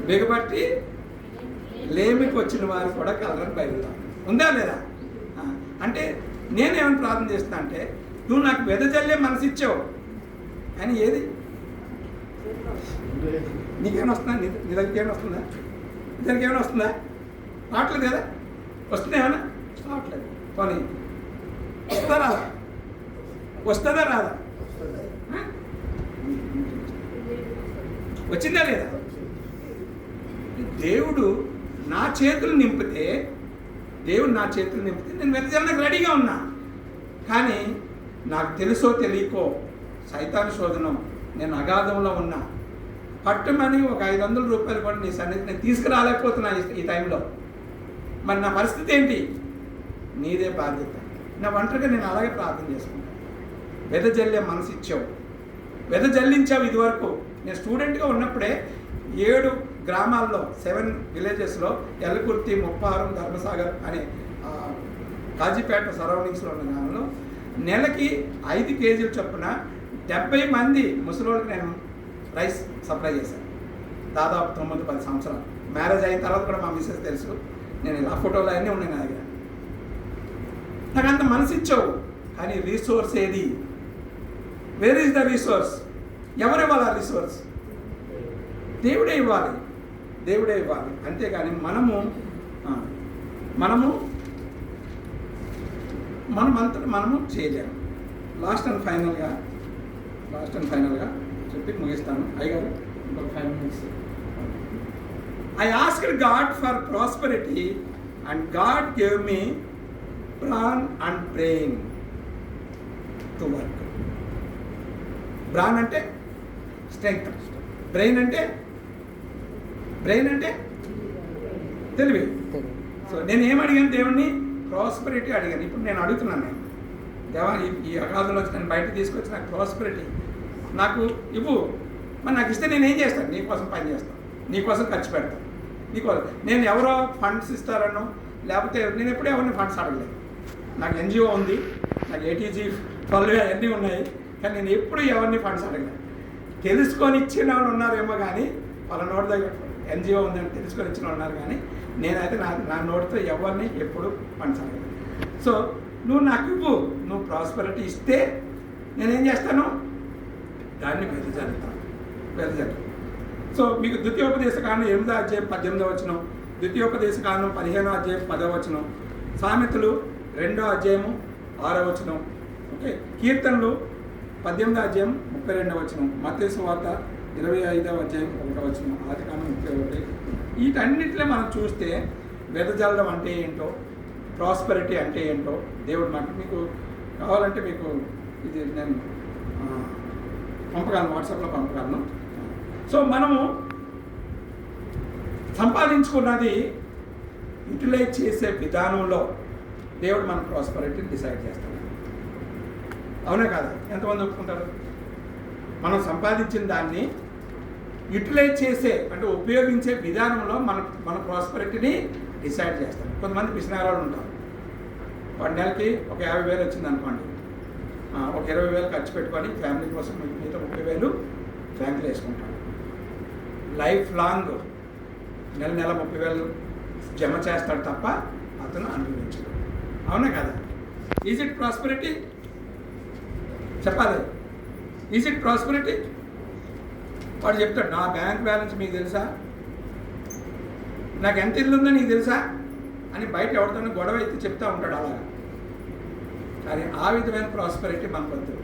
బిగబట్టి లేమికి వచ్చిన వారు కూడా కలరని బయలుదేరు. ఉందా లేదా? అంటే నేనేమైనా ప్రార్థన చేస్తా అంటే, నువ్వు నాకు వెదజల్లే మనసు ఇచ్చావు అని. ఏది నీకేమైనా వస్తుందా? నీ దగ్గరికి ఏమైనా వస్తుందా? ఇద్దరికి ఏమైనా వస్తుందా? రావట్లేదు కదా? వస్తుందా ఏమైనా? రావట్లేదు. పోనీ వస్తుందా రాదా? వచ్చిందా లేదా? దేవుడు నా చేతులు నింపితే నేను వెదజల్లడానికి రెడీగా ఉన్నా. కానీ నాకు తెలుసో తెలియకో సైతాను శోధనం, నేను అగాధంలో ఉన్నా, పట్టుమని ఒక 500 రూపాయలు కూడా నీ సన్నిధి నేను తీసుకురాలేకపోతున్నా ఈ టైంలో. మరి నా పరిస్థితి ఏంటి? నీదే బాధ్యత. నా ఒంటరిగా నేను అలాగే ప్రార్థన చేసుకుంటాను. వెదజల్లే మనసు ఇచ్చావు, వెదజల్లించావు. ఇదివరకు నేను స్టూడెంట్గా ఉన్నప్పుడే 7 గ్రామాల్లో 7 విలేజెస్లో ఎల్లకుర్తి, ముప్పారం, ధర్మసాగర్ అనే కాజీపేట సరౌండింగ్స్లో ఉన్న గ్రామంలో నెలకి 5 కేజీలు చొప్పున 70 మంది ముసలోళ్ళకి నేను రైస్ సప్లై చేశాను. దాదాపు 9-10 సంవత్సరాలు. మ్యారేజ్ అయిన తర్వాత కూడా మా మిస్సెస్ తెలుసు. నేను ఇలా ఫోటోలు అన్నీ ఉన్నాయి నా దగ్గర. నాకు అంత మనసు ఇచ్చావు, కానీ రీసోర్స్ ఏది? Where is the resource? ఎవరు ఇవ్వాలి ఆ రీసోర్స్? దేవుడే ఇవ్వాలి. అంతేగాని మనమంతటా మనము చేయలేము. లాస్ట్ అండ్ ఫైనల్గా చెప్పి ముగిస్తాను. అయ్యగారు ఇంకొక 5 minutes. I asked God for prosperity and God gave me brawn and brain to work. brawn అంటే స్ట్రెంగ్త్, బ్రెయిన్ అంటే తెలివి. సో నేను ఏమడిగాను? దేవుణ్ణి ప్రాస్పెరిటీ అడిగాను. ఇప్పుడు నేను అడుగుతున్నాను, దేవా ఈ అగాధంలో వచ్చి నేను బయటకు తీసుకొచ్చి నాకు ప్రాస్పెరిటీ నాకు ఇవ్వు. మరి నాకు ఇస్తే నేను ఏం చేస్తాను? నీకోసం పని చేస్తాను, నీకోసం ఖర్చు పెడతాను, నీకోసం. నేను ఎవరో ఫండ్స్ ఇస్తారనో లేకపోతే నేను ఎప్పుడూ ఎవరిని ఫండ్స్ అడగలేదు. నాకు ఎన్జిఓ ఉంది, నాకు ATG 12 అన్నీ ఉన్నాయి, కానీ నేను ఎప్పుడు ఎవరిని ఫండ్స్ అడగలేదు. తెలుసుకొని ఇచ్చిన వాళ్ళు ఉన్నారేమో కానీ, వాళ్ళ నోటి దగ్గర ఎన్జిఓ ఉందని తెలుసుకొని ఇచ్చిన వాళ్ళు ఉన్నారు, కానీ నేనైతే నా నోటితో ఎవరిని ఎప్పుడు పంచాలి. సో నువ్వు నాకు ఇవ్వు, నువ్వు ప్రాస్పెరిటీ ఇస్తే నేనేం చేస్తాను, దాన్ని వెదజల్లుతాను. సో మీకు ద్వితీయోపదేశకాండం 8వ అధ్యాయం 18వ వచనం, ద్వితీయోపదేశకాండం 15వ అధ్యాయం 10వ వచనం, సామెతలు 2వ అధ్యాయము 6వ వచనం, ఓకే, కీర్తనలు 18వ అధ్యాయం 32వ వచనం, మత్తయి సువార్త 25వ అధ్యాయం 1వ వచనం, ఆదికాండం 31. వీటన్నిటిలో మనం చూస్తే వెదజల్లడం అంటే ఏంటో, ప్రాస్పెరిటీ అంటే ఏంటో దేవుడు మాట. మీకు కావాలంటే మీకు ఇది నేను పంపగలను, వాట్సాప్లో పంపగలను. సో మనము సంపాదించుకున్నది యూటిలైజ్ చేసే విధానంలో దేవుడు మన ప్రాస్పెరిటీని డిసైడ్ చేస్తాడు. అవునా కాదా? ఎంతమంది ఒప్పుకుంటారు? మనం సంపాదించిన దాన్ని యూటిలైజ్ చేసే అంటే ఉపయోగించే విధానంలో మన ప్రాస్పెరిటీని డిసైడ్ చేస్తాం. కొంతమంది పిసినారాలు ఉంటారు. వాడి నెలకి ఒక 50,000 వచ్చింది అనుకోండి, ఒక 20,000 ఖర్చు పెట్టుకొని ఫ్యామిలీ కోసం మిగతా 30,000 బ్యాంకులో వేసుకుంటాడు. లైఫ్ లాంగ్ నెల 30,000 జమ చేస్తాడు తప్ప అతను అనుభవించడు. అవునా కదా? Is it prosperity? చెప్పాలి. Is it prosperity? వాడు చెప్తాడు, నా బ్యాంక్ బ్యాలెన్స్ మీకు తెలుసా, నాకు ఎంత ఇల్లు ఉందో నీకు తెలుసా అని బయట ఎవరితోనో గొడవ అయితే చెప్తూ ఉంటాడు అలా. కానీ ఆ విధమైన ప్రాస్పెరిటీ మనకు వద్దు.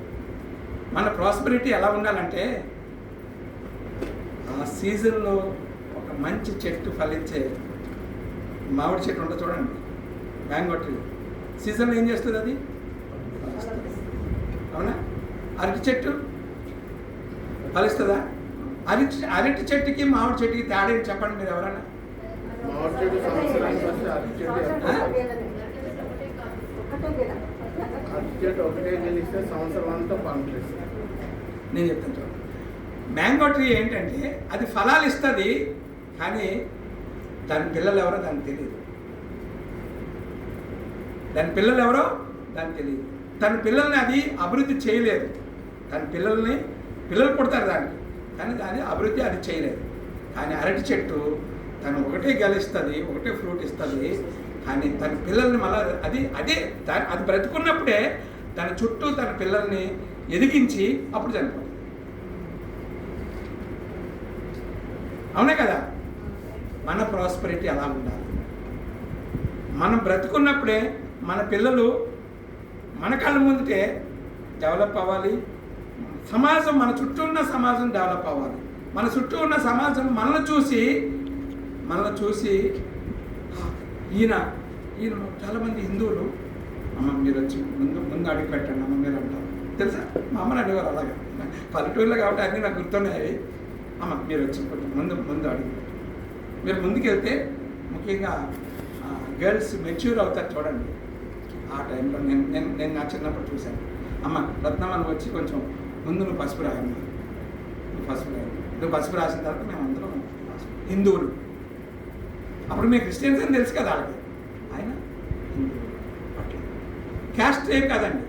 మన ప్రాస్పెరిటీ ఎలా ఉండాలంటే ఆ సీజన్లో ఒక మంచి చెట్టు ఫలించే మామిడి చెట్టు ఉంటుంది చూడండి, మ్యాంగో ట్రీ. సీజన్లో ఏం చేస్తుంది అది? అవునా? అరటి చెట్టు ఫలిస్తుందా? అరటి చెట్టుకి మామిడి చెట్టుకి తేడా ఏంటి చెప్పండి మీరు ఎవరన్నా? నేను చెప్తాను చూడండి. మ్యాంగో ట్రీ ఏంటంటే అది ఫలాలు ఇస్తుంది, కానీ దాని పిల్లలు ఎవరో దానికి తెలియదు. దానికి తెలియదు. తన పిల్లల్ని అది అభివృద్ధి చేయలేదు. పిల్లలు పుడతారు దానికి, కానీ దాని అభివృద్ధి అది చేయలేదు. కానీ అరటి చెట్టు తను ఒకటే గెలిస్తుంది, ఒకటే ఫ్రూట్ ఇస్తుంది, కానీ తన పిల్లల్ని మళ్ళీ అది బ్రతుకున్నప్పుడే తన చుట్టూ తన పిల్లల్ని ఎదిగించి అప్పుడు చనిపోతుంది. అవునే కదా? మన ప్రాస్పెరిటీ అలా ఉండాలి. మనం బ్రతుకున్నప్పుడే మన పిల్లలు మన కళ్ళ ముందుటే డెవలప్ అవ్వాలి. సమాజం, మన చుట్టూ ఉన్న సమాజం డెవలప్ అవ్వాలి. మన చుట్టూ ఉన్న సమాజం మనల్ని చూసి ఈయన చాలామంది హిందువులు, అమ్మ మీరు వచ్చి ముందు అడిగి పెట్టండి అమ్మ మీరు అంటారు తెలుసా. మా అమ్మని అడిగారు అలాగా. పల్లెటూరులో కాబట్టి అన్నీ నాకు గుర్తున్నాయి. అమ్మ మీరు వచ్చి ముందు అడిగి పెట్టండి. మీరు ముందుకెళ్తే ముఖ్యంగా గర్ల్స్ మెచ్యూర్ అవుతారు చూడండి. ఆ టైంలో నేను నా చిన్నప్పుడు చూశాను. అమ్మ రత్నమ్మని వచ్చి కొంచెం ముందు నువ్వు పసుపు రాయమ్మా, నువ్వు పసుపు రాసిన తర్వాత మేము అందరం హిందువులు. అప్పుడు మేము క్రిస్టియన్స్ అని తెలుసు కదా వాళ్ళకి. ఆయన హిందువులు అట్లా క్యాస్ట్ ఏం కాదండి.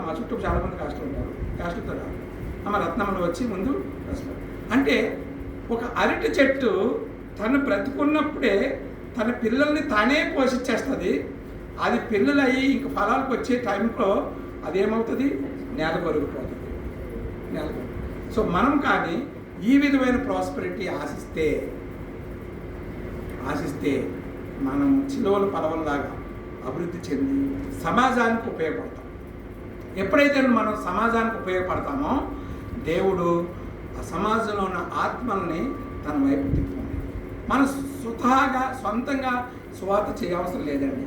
మా చుట్టూ చాలామంది కాస్ట్లు ఉంటారు. క్యాస్ట్తో రాదు. అమ్మ రత్నమ్మలు వచ్చి ముందు పసుపు. అంటే ఒక అరటి చెట్టు తను బ్రతుకున్నప్పుడే తన పిల్లల్ని తానే పోషించేస్తుంది. అది పిల్లలు అయ్యి ఇంక ఫలాలకు వచ్చే టైంలో అదేమవుతుంది? నేల కొరిగిపోతుంది. సో మనం కానీ ఈ విధమైన ప్రాస్పెరిటీ ఆశిస్తే మనం చిలువల పలవల్లాగా అభివృద్ధి చెంది సమాజానికి ఉపయోగపడతాం. ఎప్పుడైతే మనం సమాజానికి ఉపయోగపడతామో దేవుడు ఆ సమాజంలో ఉన్న ఆత్మల్ని తన వైపు తిప్పుకుంటాడు. మనం సొంతంగా సువార్త చేయవసరం లేదండి.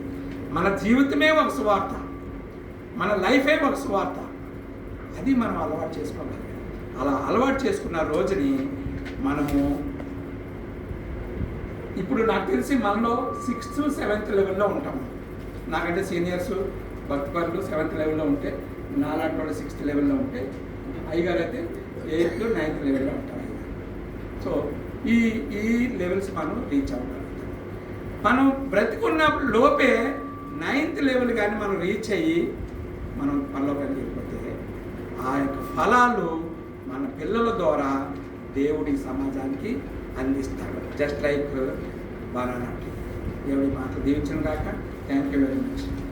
మన జీవితమే ఒక సువార్త, మన లైఫే ఒక సువార్త. అది మనం అలవాటు చేసుకోవాలి. అలా అలవాటు చేసుకున్న రోజుని మనము ఇప్పుడు నాకు తెలిసి మనలో 6th, 7th లెవెల్లో ఉంటాము. నాకంటే సీనియర్స్ భక్తులు 7th లెవెల్లో ఉంటే, నాలాంటి వాళ్ళు 6th లెవెల్లో ఉంటే, అయ్యగారు అయితే 8th, 9th లెవెల్లో ఉంటారు. సో ఈ లెవెల్స్ మనం రీచ్ అవ్వగలుగుతాం. మనం బ్రతికున్నప్పుడు లోపే 9th లెవెల్ కానీ మనం రీచ్ అయ్యి మనం పనిలోకి వెళ్ళిపోతే ఆ యొక్క ఫలాలు మన పిల్లల ద్వారా దేవుడి సమాజానికి అందిస్తాడు. Just like banana tree. దేవుడి మాటలు దీవించను గాక. Thank you very much.